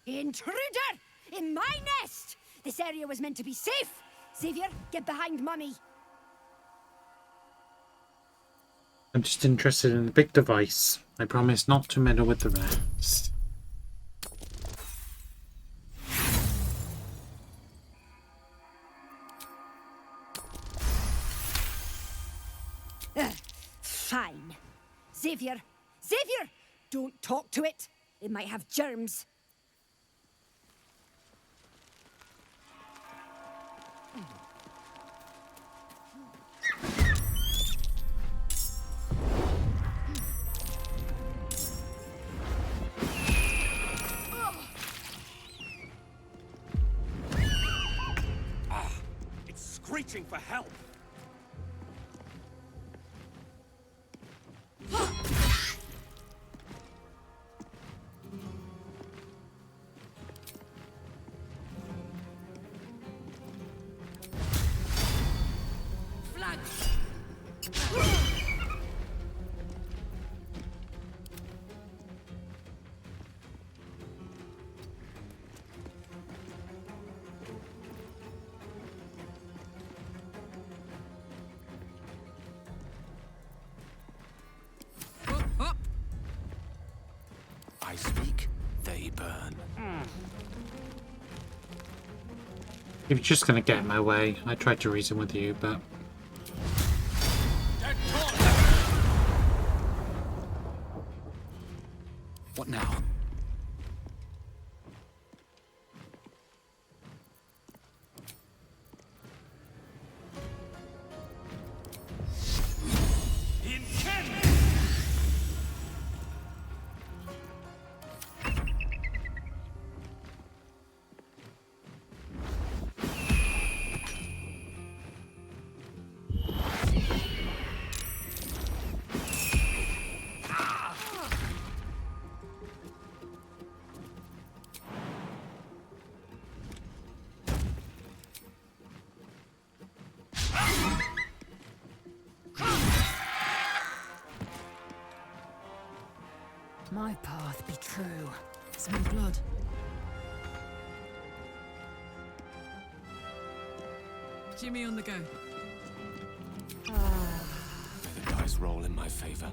Intruder! In my nest! This area was meant to be safe! Xavier, get behind Mummy! I'm just interested in the big device. I promise not to meddle with the rest. Fine. Xavier! Xavier! Don't talk to it! It might have germs. It's screeching for help. I speak, they burn. If you're just gonna get in my way, I tried to reason with you, but... What now? My path be true. Smell blood. Jimmy on the go. May the dice roll in my favor.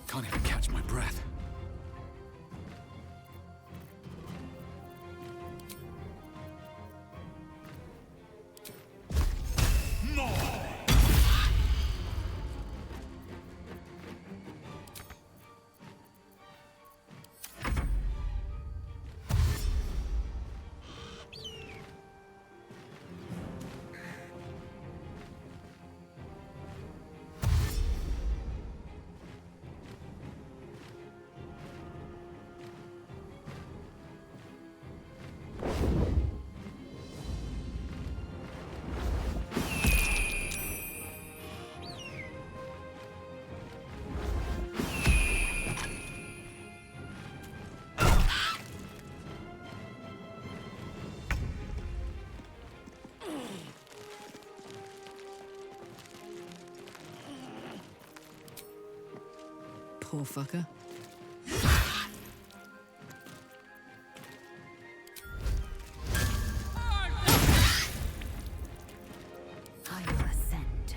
Can't even catch my breath. Poor fucker. I will ascend.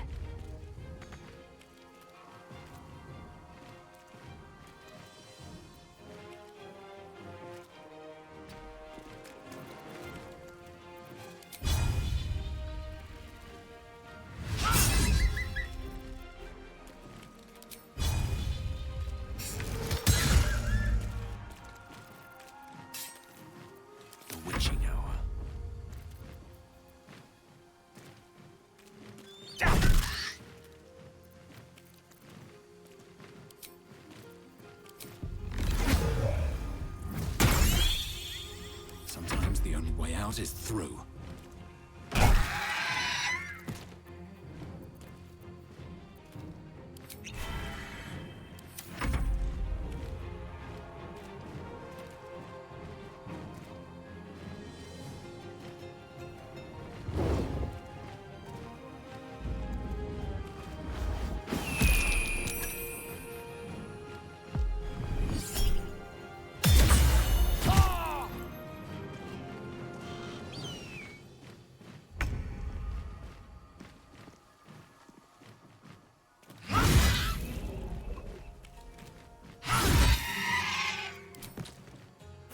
The witching hour. Sometimes the only way out is through.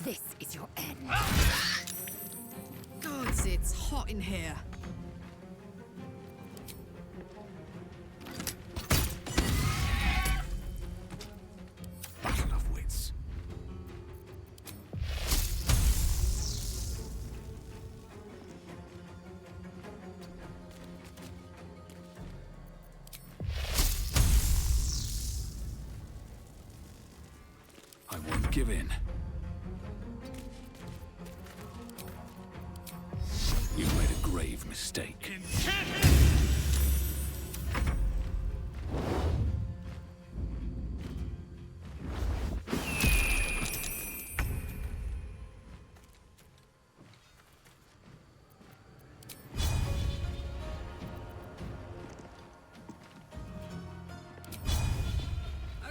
This is your end. Gods, it's hot in here. Battle of wits. I won't give in. grave mistake.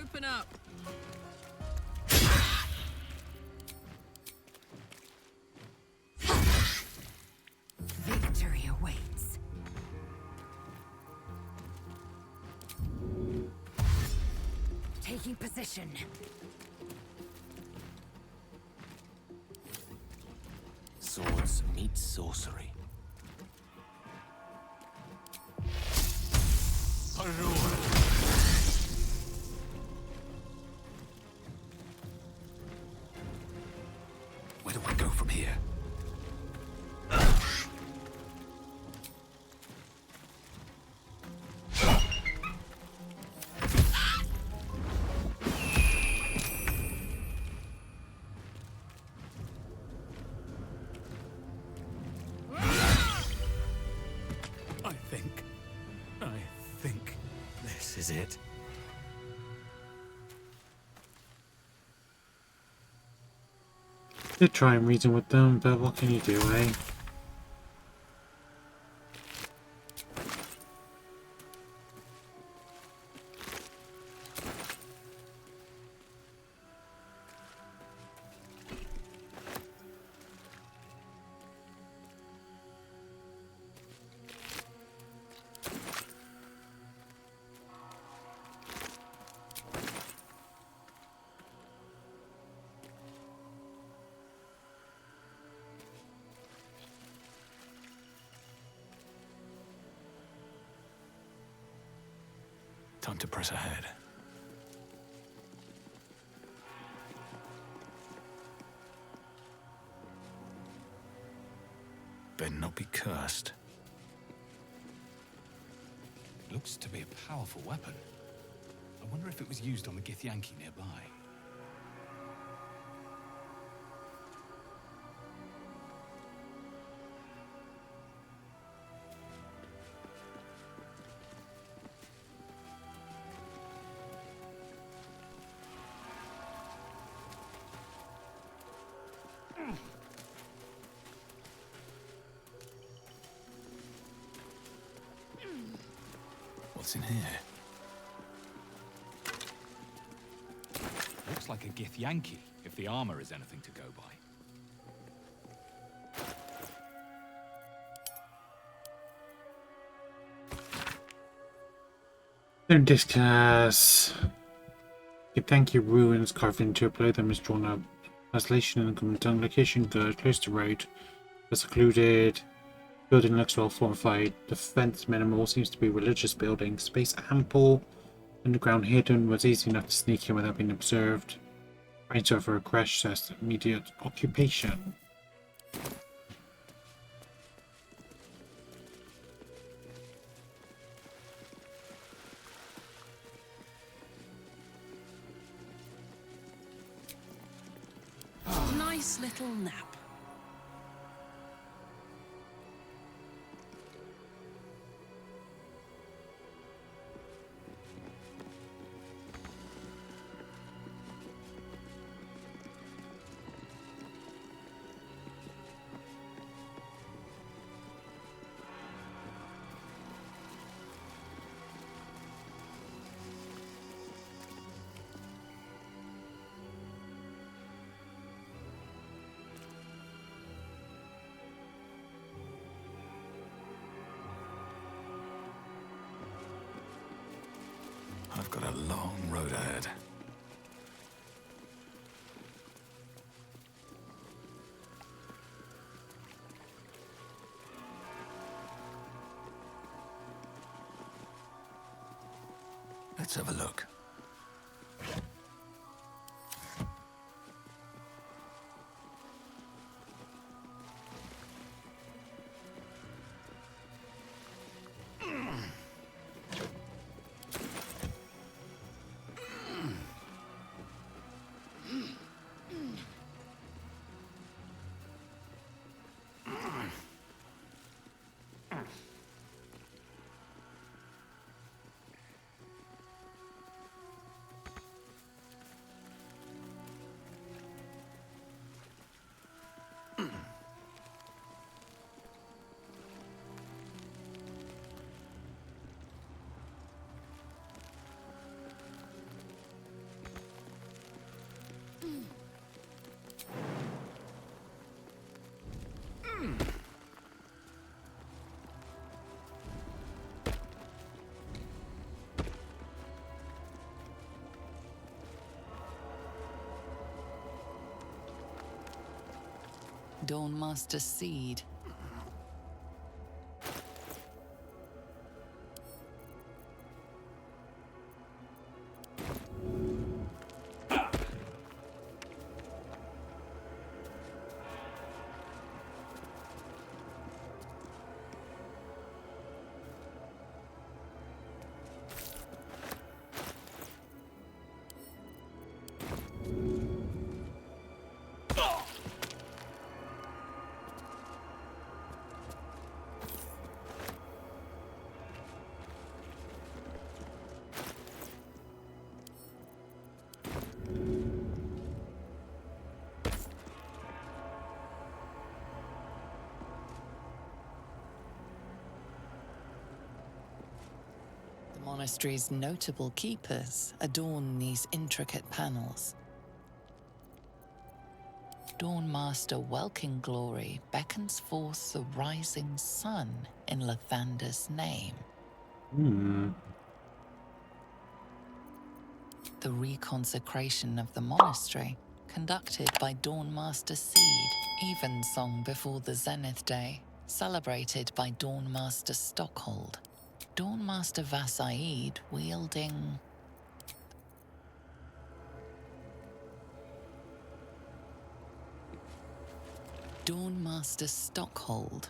Open up! Victory awaits. Taking position. Swords meet sorcery. Where do I go from here? I think this is it. Did try and reason with them, but what can you do, eh? Time to press ahead. Better not be cursed. Looks to be a powerful weapon. I wonder if it was used on the Githyanki nearby. What's in here? Looks like a Githyanki, if the armor is anything to go by. Don't discuss. Thank you, ruins carved into below them is drawn up. Isolation and common tongue location good, close to road. The secluded building looks well fortified. Defense minimal, seems to be religious building. Space ample. Underground hidden, was easy enough to sneak in without being observed. Trying to offer a crash test, immediate occupation. Nice little nap. I've got a long road ahead. Let's have a look. Dawnmaster Seed. The monastery's notable keepers adorn these intricate panels. Dawnmaster Welkin Glory beckons forth the rising sun in Lathander's name. The reconsecration of the monastery, conducted by Dawnmaster Seed, evensong before the Zenith Day, celebrated by Dawnmaster Stockhold. Dawnmaster Vasaid wielding... Dawnmaster Stockhold.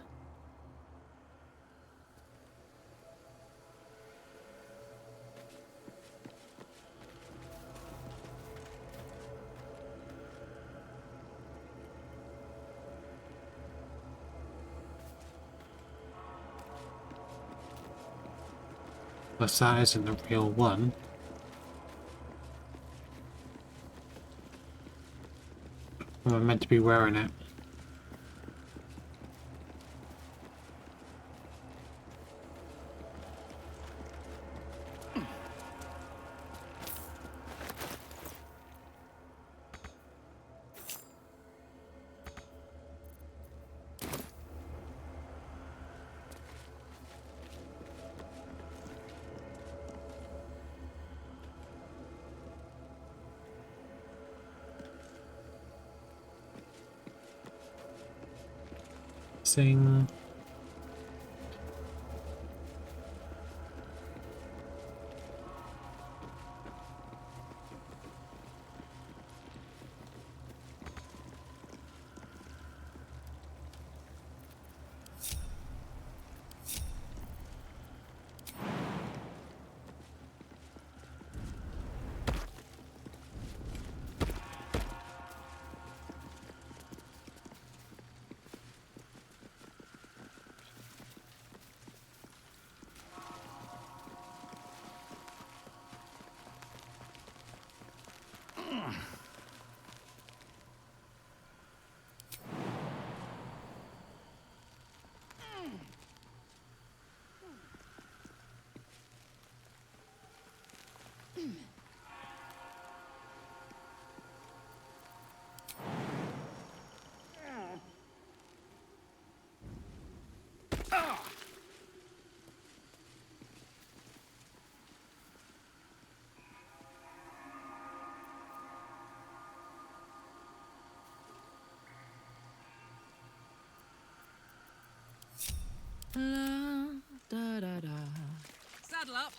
Plus that isn't the real one. I'm meant to be wearing it. Sing. Saddle up.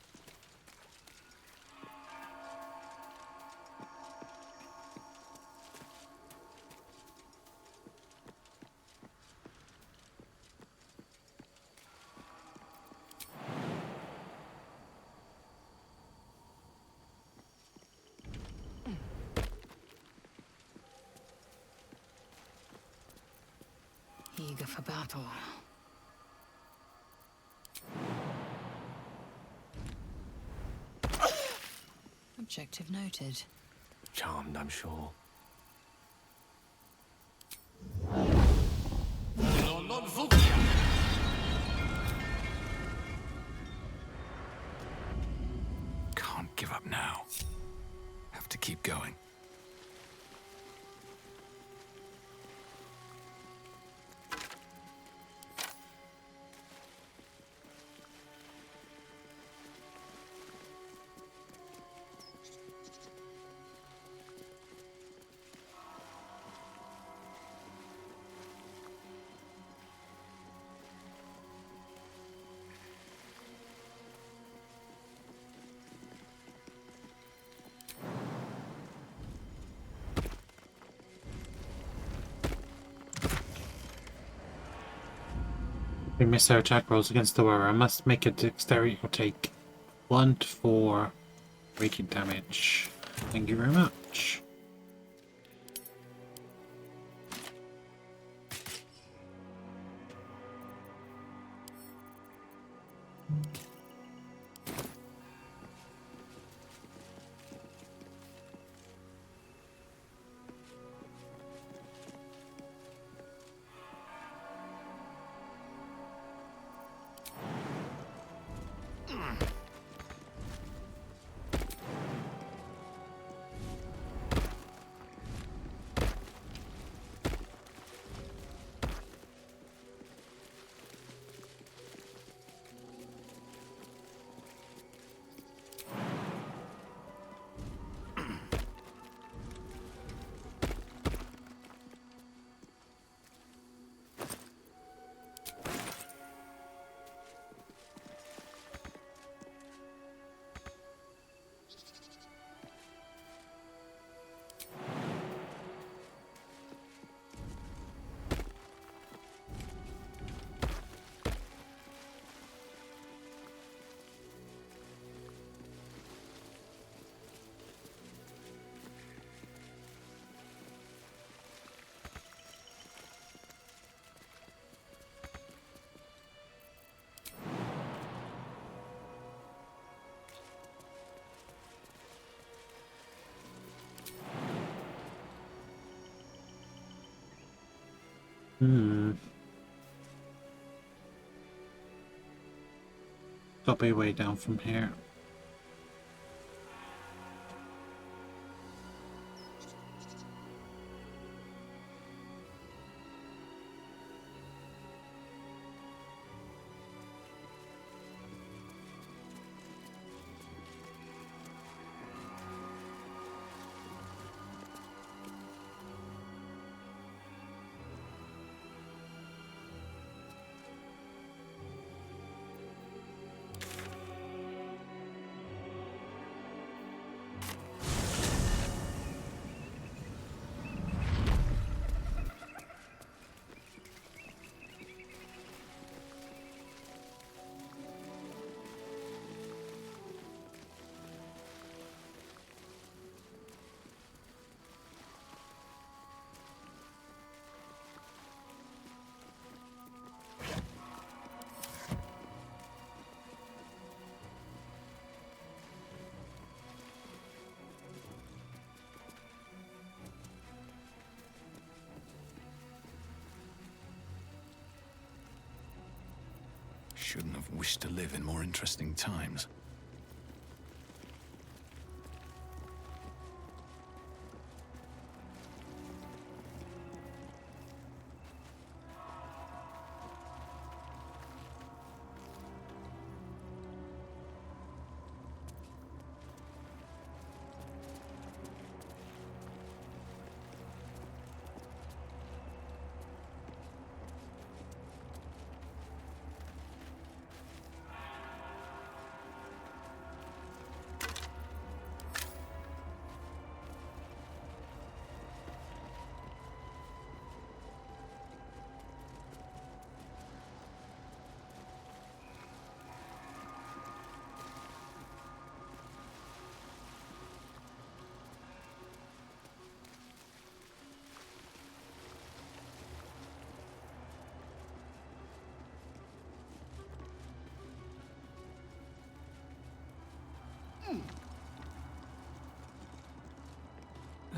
Eager for battle. Objective noted. Charmed, I'm sure. Can't give up now. Have to keep going. We miss our attack rolls against the wearer. I must make a dexterity or take 1 to 4 radiant damage. Thank you very much. Got to be a way down from here. Shouldn't have wished to live in more interesting times.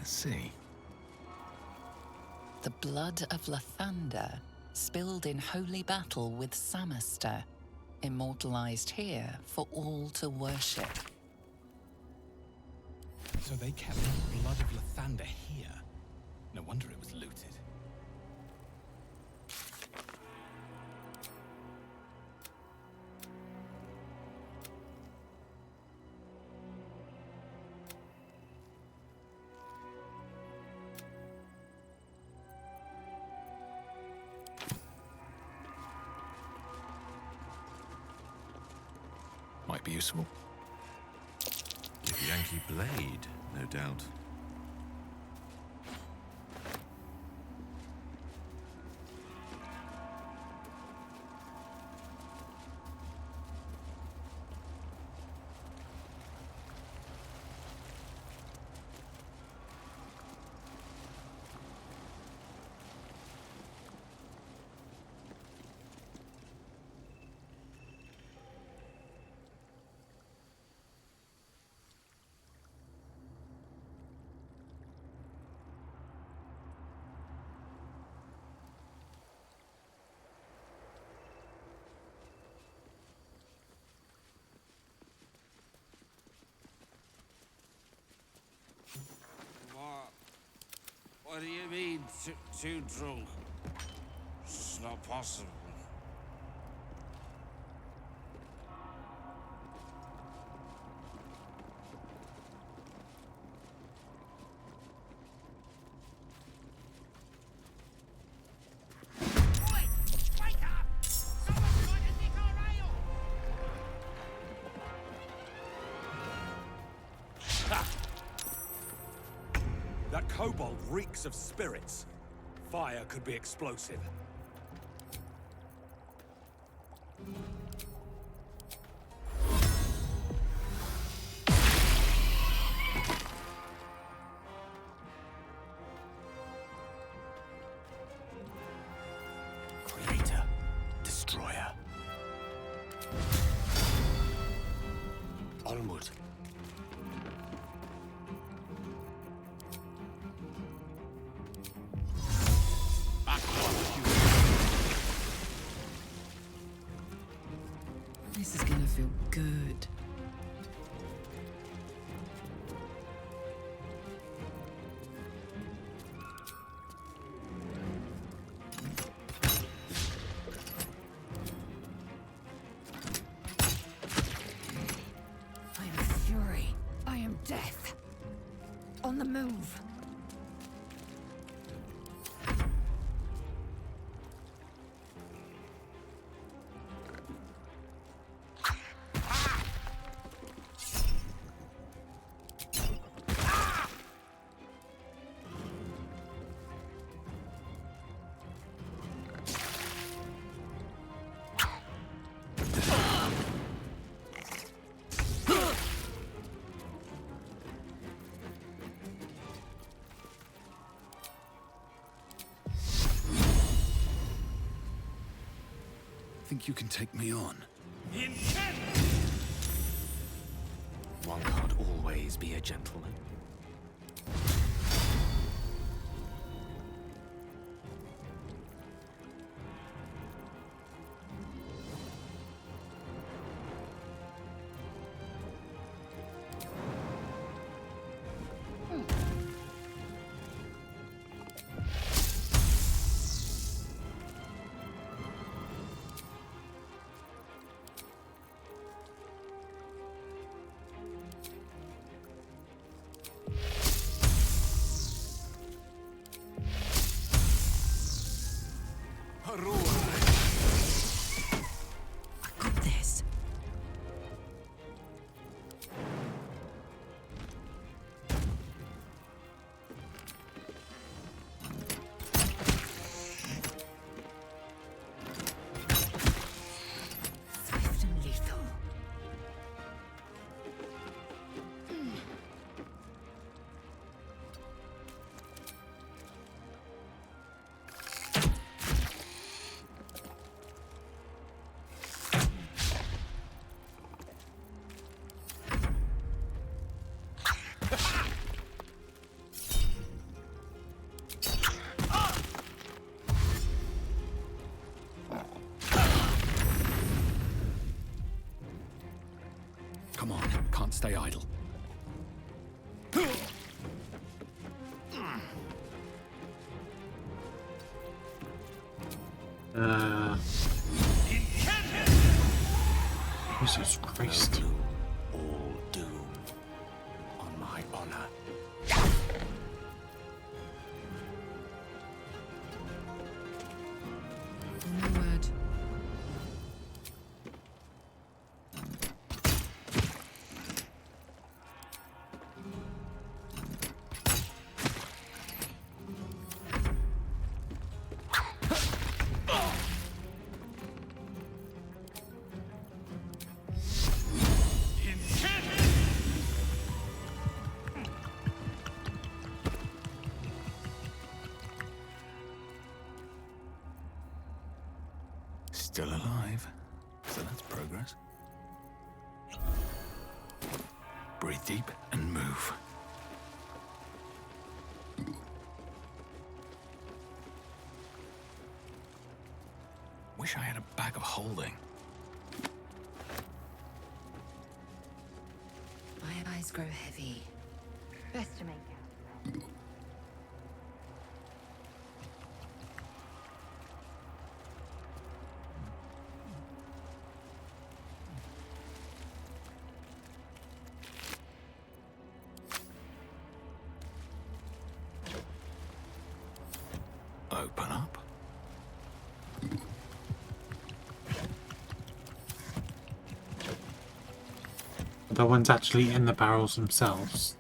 Let's see. The blood of Lathander, spilled in holy battle with Samaster, immortalized here for all to worship. So they kept the blood of Lathander here. No wonder it was looted. Might be useful. Yankee blade, no doubt. What do you mean, too drunk? It's not possible. That kobold reeks of spirits. Fire could be explosive. Creator, destroyer. Onward. This is gonna feel good. I am fury. I am death. On the move. Think you can take me on? One can't always be a gentleman. I got this. Swift and lethal. Come on, can't stay idle. Jesus Christ. All doom. On my honor. No word. Still alive, so that's progress. Breathe deep and move. Wish I had a bag of holding. My eyes grow heavy. Best to make out. the ones actually in the barrels themselves.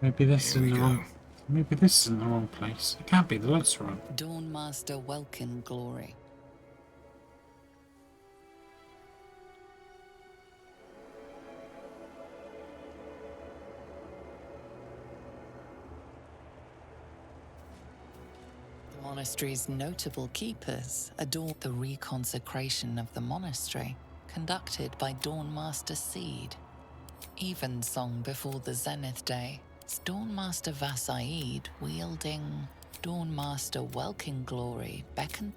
Maybe this is in the wrong. Maybe this is in the wrong place. It can't be. The lights are on. Dawnmaster Welkin Glory. The monastery's notable keepers adore the reconsecration of the monastery, conducted by Dawnmaster Seed. Evensong before the Zenith Day. Dawnmaster Vassaid wielding Dawnmaster Welkin Glory beckon.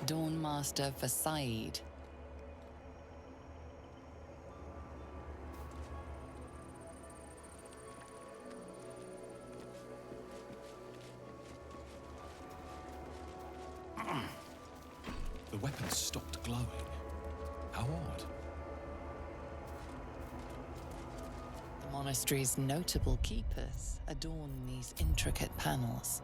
Dawnmaster Vassaid. The weapon stopped glowing. How odd. The monastery's notable keepers adorn these intricate panels.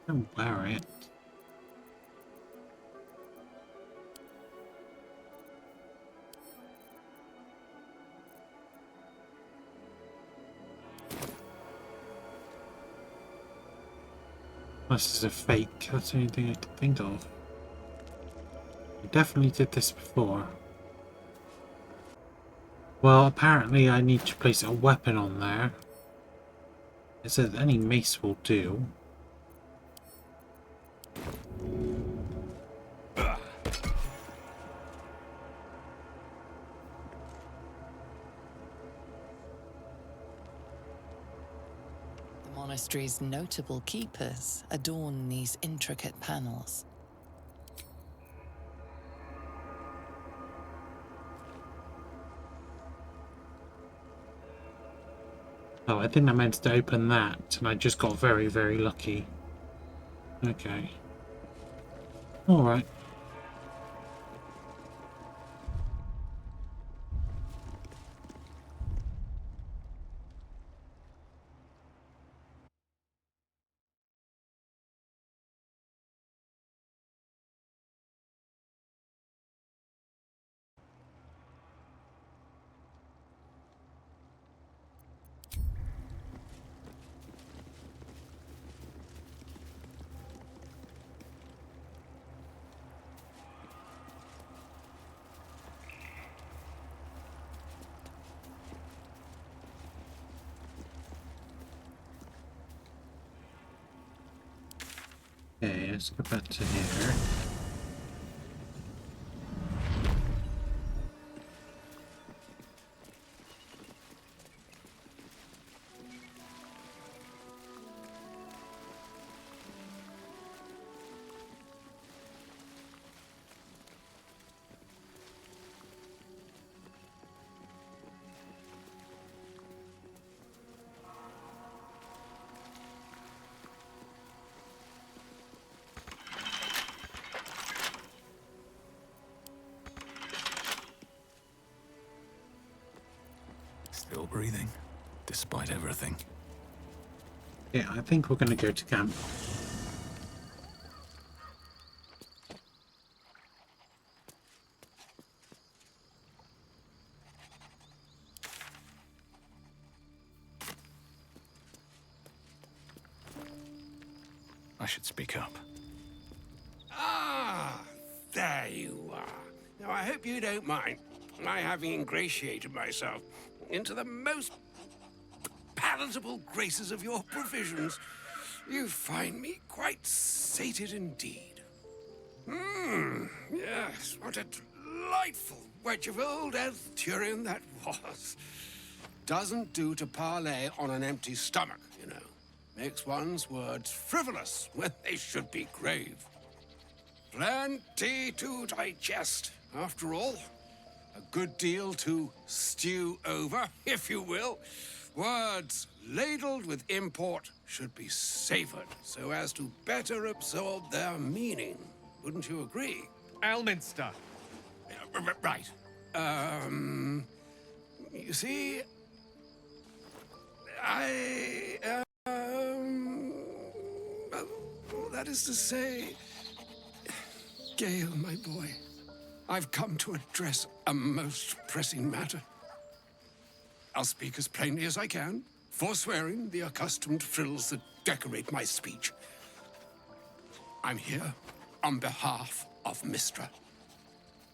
Don't wear it. This is a fake. That's the only thing I can think of. I definitely did this before. Well, apparently I need to place a weapon on there. It says any mace will do. The monastery's notable keepers adorn these intricate panels. Oh, I think I meant to open that, and I just got very, very lucky. Okay. Alright. Okay, let's go back to here. Still breathing, despite everything. Yeah, I think we're going to go to camp. I should speak up. Ah, there you are. Now, I hope you don't mind my having ingratiated myself into the most palatable graces of your provisions. You find me quite sated indeed. Yes, what a delightful wedge of old Elthurian that was. Doesn't do to parley on an empty stomach, you know. Makes one's words frivolous when they should be grave. Plenty to digest, after all. A good deal to stew over, if you will. Words ladled with import should be savored so as to better absorb their meaning. Wouldn't you agree? Elminster. Right. You see, that is to say, Gale, my boy, I've come to address a most pressing matter. I'll speak as plainly as I can, forswearing the accustomed frills that decorate my speech. I'm here on behalf of Mystra.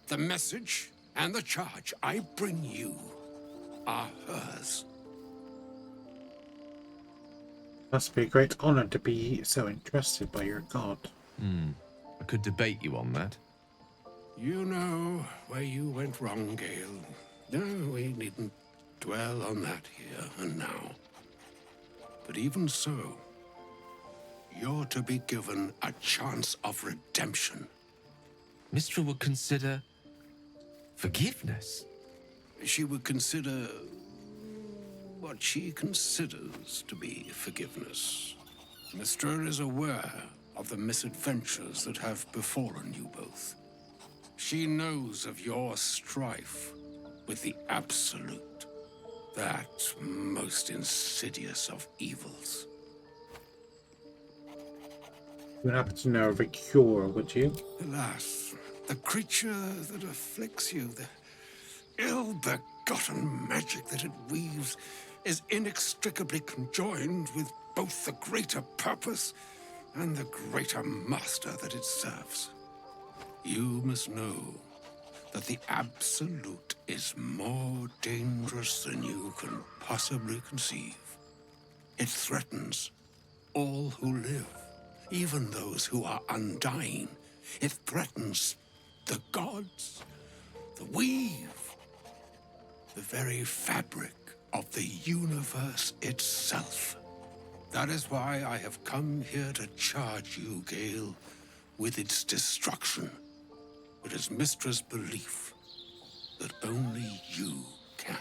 The message and the charge I bring you are hers. Must be a great honor to be so entrusted by your god. I could debate you on that. You know where you went wrong, Gale. No, we needn't dwell on that here and now. But even so, you're to be given a chance of redemption. Mystra would consider forgiveness. She would consider what she considers to be forgiveness. Mystra is aware of the misadventures that have befallen you both. She knows of your strife with the Absolute, that most insidious of evils. You would happen to know of a cure, would you? Alas, the creature that afflicts you, the ill-begotten magic that it weaves, is inextricably conjoined with both the greater purpose and the greater master that it serves. You must know that the Absolute is more dangerous than you can possibly conceive. It threatens all who live, even those who are undying. It threatens the gods, the weave, the very fabric of the universe itself. That is why I have come here to charge you, Gale, with its destruction. It is Mystra's belief that only you can.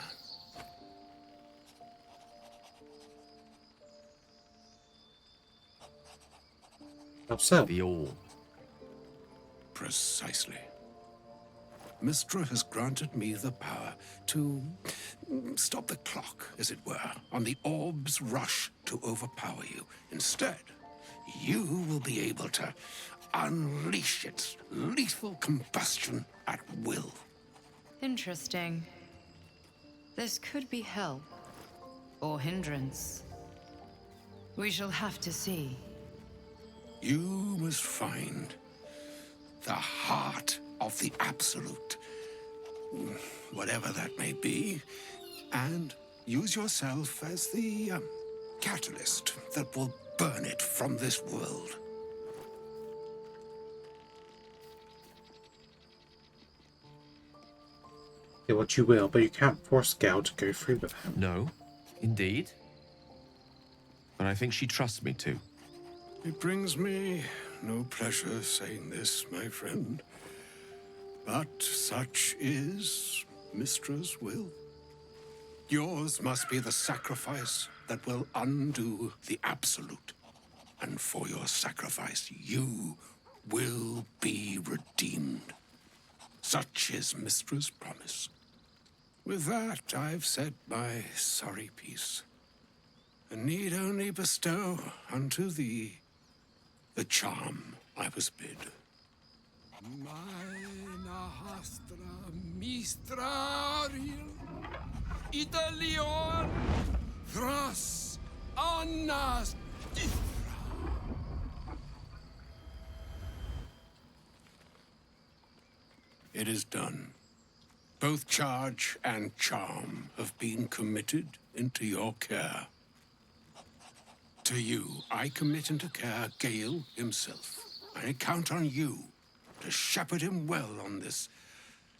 How so? The all. Precisely. Mystra has granted me the power to stop the clock, as it were, on the orb's rush to overpower you. Instead, you will be able to unleash its lethal combustion at will. Interesting. This could be help or hindrance. We shall have to see. You must find the heart of the Absolute, whatever that may be, and use yourself as the catalyst that will burn it from this world. Say what you will, but you can't force Gal to go through with him. No, indeed. But I think she trusts me too. It brings me no pleasure saying this, my friend. But such is Mystra's will. Yours must be the sacrifice that will undo the absolute. And for your sacrifice, you will be redeemed. Such is Mystra's promise. With that, I've said my sorry piece, and need only bestow unto thee the charm I was bid. Mina hastra mistraril Italion thras annas difra. It is done. Both charge and charm have been committed into your care. To you, I commit into care Gale himself. I count on you to shepherd him well on this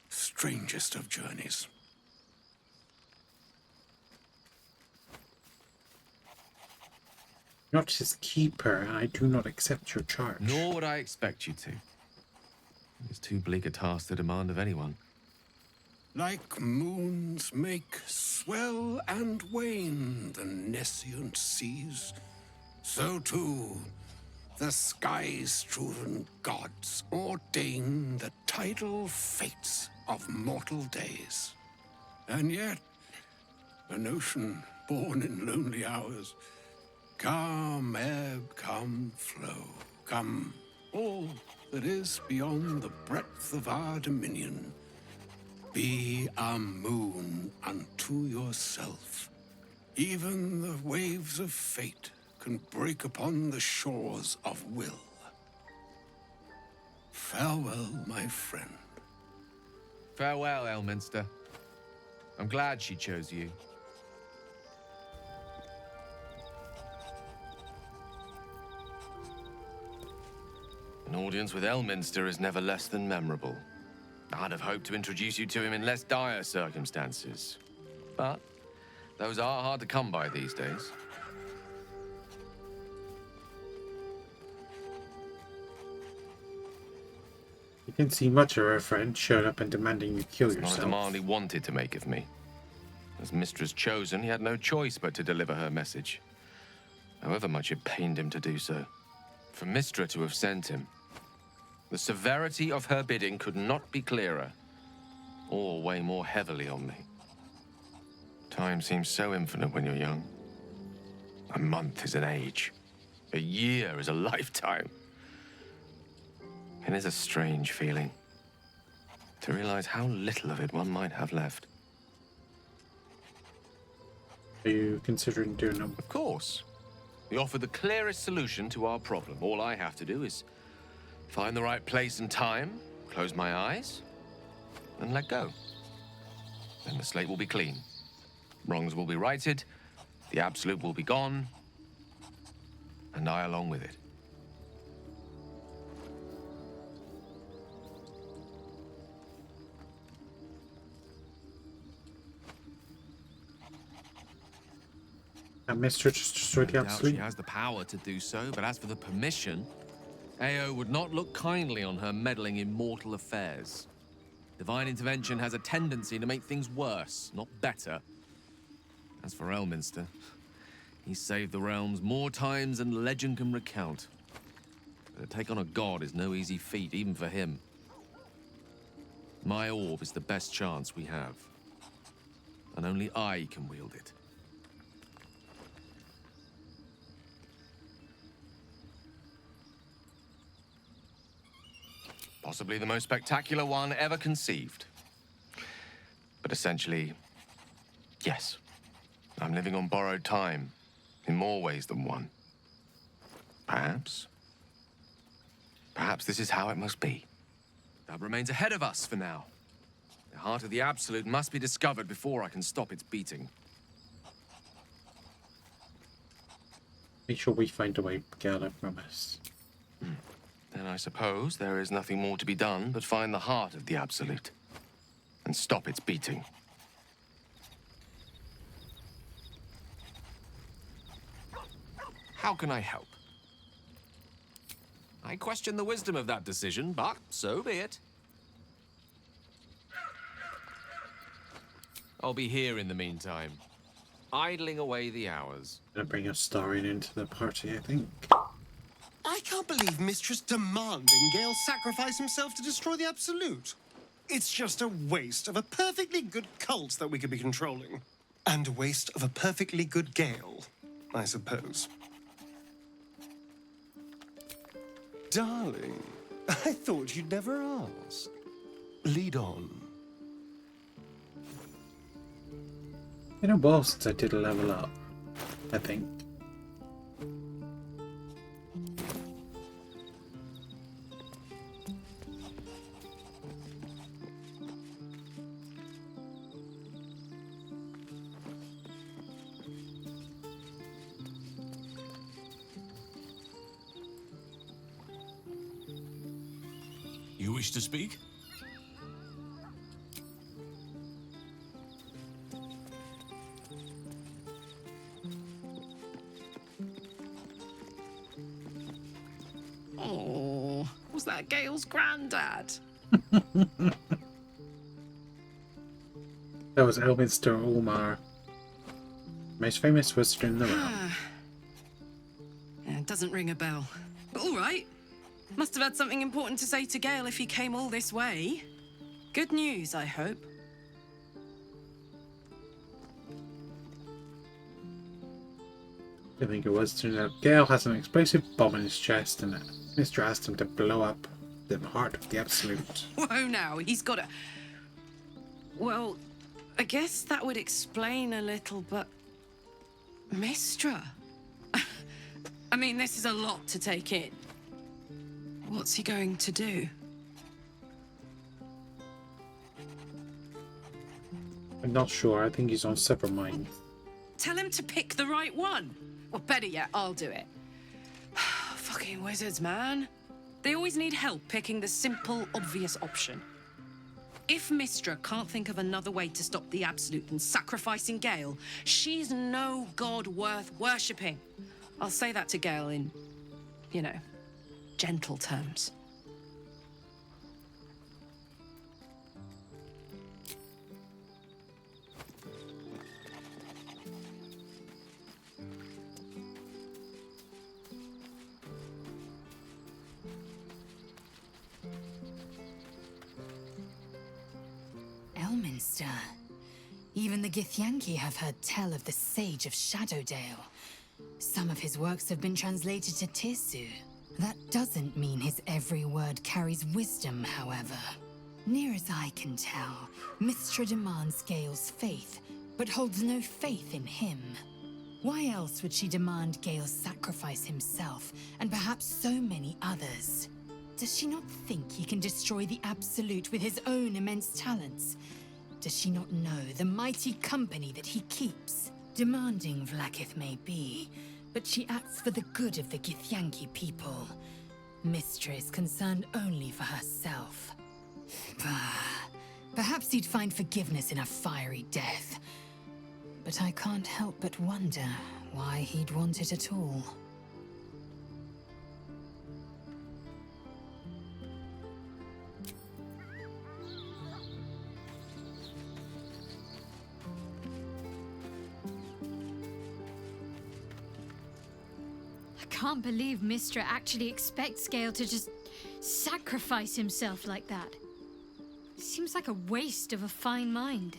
strangest of journeys. Not his keeper, and I do not accept your charge. Nor would I expect you to. It's too bleak a task to demand of anyone. Like moons make swell and wane the nescient seas, so too the sky-strewn gods ordain the tidal fates of mortal days. And yet, an ocean born in lonely hours, come ebb, come flow, come all that is beyond the breadth of our dominion. Be a moon unto yourself. Even the waves of fate can break upon the shores of will. Farewell, my friend. Farewell, Elminster. I'm glad she chose you. An audience with Elminster is never less than memorable. I'd have hoped to introduce you to him in less dire circumstances. But those are hard to come by these days. You didn't see much of her friend showing up and demanding you kill It's not a yourself. demand he wanted to make of me. As Mistress chosen, he had no choice but to deliver her message, however much it pained him to do so. For Mystra to have sent him, the severity of her bidding could not be clearer, or weigh more heavily on me. Time seems so infinite when you're young. A month is an age. A year is a lifetime. It is a strange feeling to realize how little of it one might have left. Are you considering doing them? Of course. We offer the clearest solution to our problem. All I have to do is find the right place and time, close my eyes, and let go. Then the slate will be clean. Wrongs will be righted, the absolute will be gone, and I along with it. And Mr. just destroyed the No doubt absolute. she has the power to do so, but as for the permission, Ao would not look kindly on her meddling in mortal affairs. Divine intervention has a tendency to make things worse, not better. As for Elminster, he's saved the realms more times than legend can recount. But to take on a god is no easy feat, even for him. My orb is the best chance we have, and only I can wield it. Possibly the most spectacular one ever conceived. But essentially, yes. I'm living on borrowed time, in more ways than one. Perhaps this is how it must be. That remains ahead of us for now. The heart of the Absolute must be discovered before I can stop its beating. Make sure we find a way, Gal, I promise. Then I suppose there is nothing more to be done but find the heart of the Absolute. and stop its beating. How can I help? I question the wisdom of that decision, but so be it. I'll be here in the meantime, idling away the hours. Gonna bring Astarion into the party, I think. I can't believe Mistress demanding Gale sacrifice himself to destroy the Absolute. It's just a waste of a perfectly good cult that we could be controlling. And a waste of a perfectly good Gale, I suppose. Darling, I thought you'd never ask. Lead on. Been a while since I did a level up, I think. You wish to speak? Oh, was that Gale's granddad? That was Elminster Ulmar, most famous wizard in the realm. Yeah, it doesn't ring a bell. But all right. Must have had something important to say to Gale if he came all this way. Good news, I hope. I think it was. Turns out Gale has an explosive bomb in his chest, and Mr. asked him to blow up the heart of the Absolute. Whoa now, he's got a... Well, I guess that would explain a little, but... Mistra? I mean, this is a lot to take in. What's he going to do? I'm not sure. I think he's on several minds. Tell him to pick the right one. Or better yet, I'll do it. Fucking wizards, man. They always need help picking the simple, obvious option. If Mistra can't think of another way to stop the Absolute than sacrificing Gale, she's no god worth worshipping. I'll say that to Gale in, you know, gentle terms. Elminster. Even the Githyanki have heard tell of the Sage of Shadowdale. Some of his works have been translated to Tirsu. That doesn't mean his every word carries wisdom, however. Near as I can tell, Mistra demands Gale's faith, but holds no faith in him. Why else would she demand Gale sacrifice himself, and perhaps so many others? Does she not think he can destroy the Absolute with his own immense talents? Does she not know the mighty company that he keeps? Demanding Vlaakith may be, but she acts for the good of the Githyanki people. Mistra is concerned only for herself. Perhaps he'd find forgiveness in a fiery death. But I can't help but wonder why he'd want it at all. I can't believe Mistra actually expects Gale to just sacrifice himself like that. Seems like a waste of a fine mind.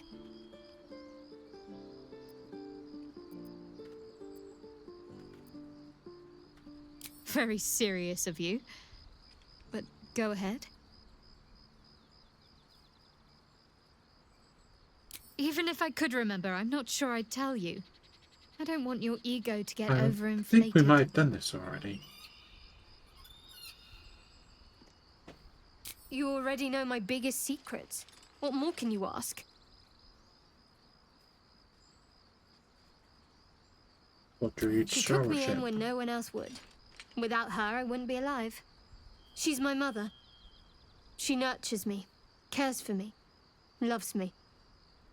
Very serious of you. But go ahead. Even if I could remember, I'm not sure I'd tell you. I don't want your ego to get overinflated. I think we might have done this already. You already know my biggest secrets. What more can you ask? What drew you to She took me in Starship? when no one else would. Without her, I wouldn't be alive. She's my mother. She nurtures me, cares for me. loves me.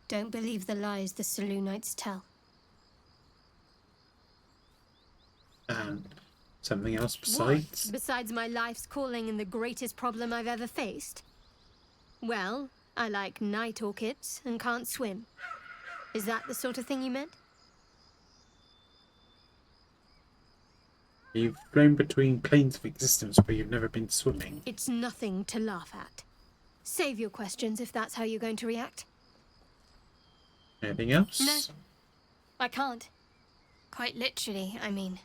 Don't believe the lies the Selûnites tell. And something else besides? What? Besides my life's calling and the greatest problem I've ever faced? Well, I like night orchids and can't swim. Is that the sort of thing you meant? You've flown between planes of existence where you've never been swimming. It's nothing to laugh at. Save your questions if that's how you're going to react. Anything else? No, I can't. Quite literally, I mean.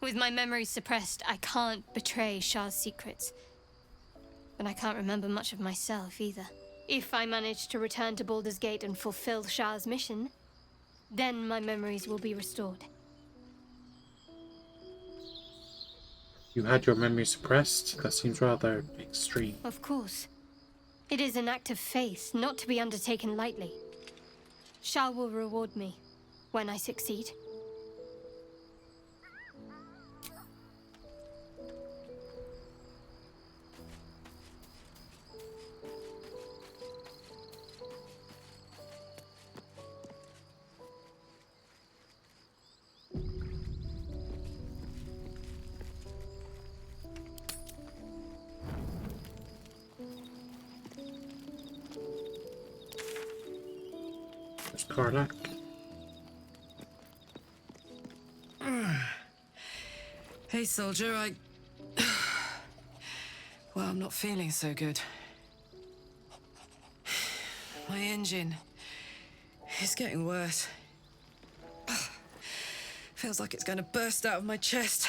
With my memories suppressed, I can't betray Shah's secrets. But I can't remember much of myself either. If I manage to return to Baldur's Gate and fulfill Shah's mission, then my memories will be restored. You had your memory suppressed? That seems rather extreme. Of course. It is an act of faith, not to be undertaken lightly. Shah will reward me when I succeed. Cleric. Hey, soldier, well, I'm not feeling so good. My engine is getting worse. Feels like it's going to burst out of my chest.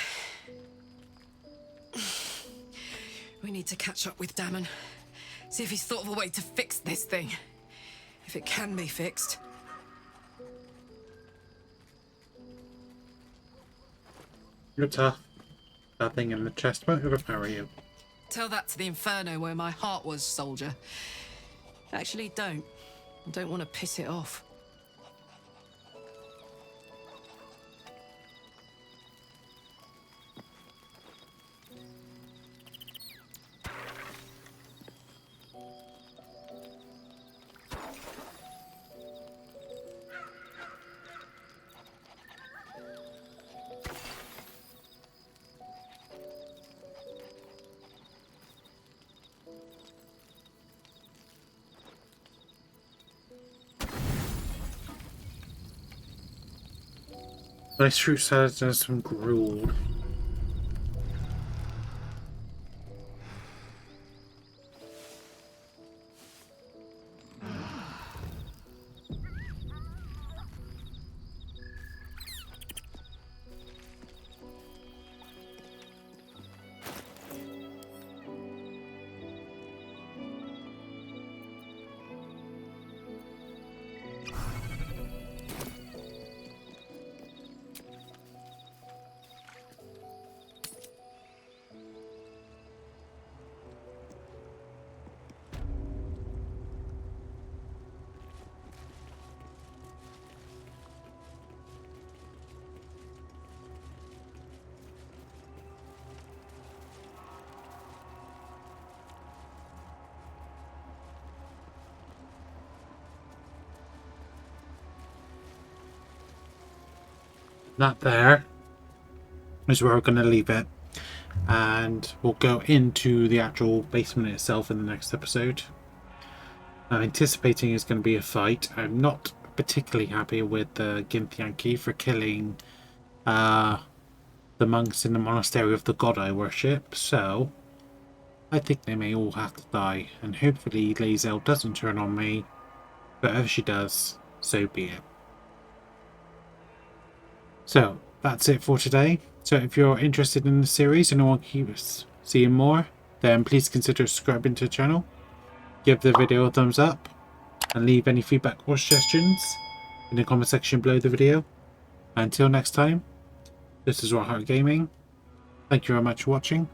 We need to catch up with Damon. See if he's thought of a way to fix this thing. If it can be fixed. You're tough. That thing in the chest won't overpower you. Tell that to the Inferno where my heart was, soldier. Actually, don't. I don't want to piss it off. Nice fruit salad and some gruel. That there is where we're going to leave it, and we'll go into the actual basement itself in the next episode. I'm anticipating it's going to be a fight. I'm not particularly happy with the Githyanki for killing the monks in the monastery of the god I worship, so I think they may all have to die, and hopefully Lae'zel doesn't turn on me, but if she does, so be it. So, that's it for today. So if you're interested in the series and want to keep seeing more, then please consider subscribing to the channel. Give the video a thumbs up, and leave any feedback or suggestions in the comment section below the video. Until next time, this is Heart Gaming. Thank you very much for watching.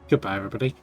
Goodbye everybody.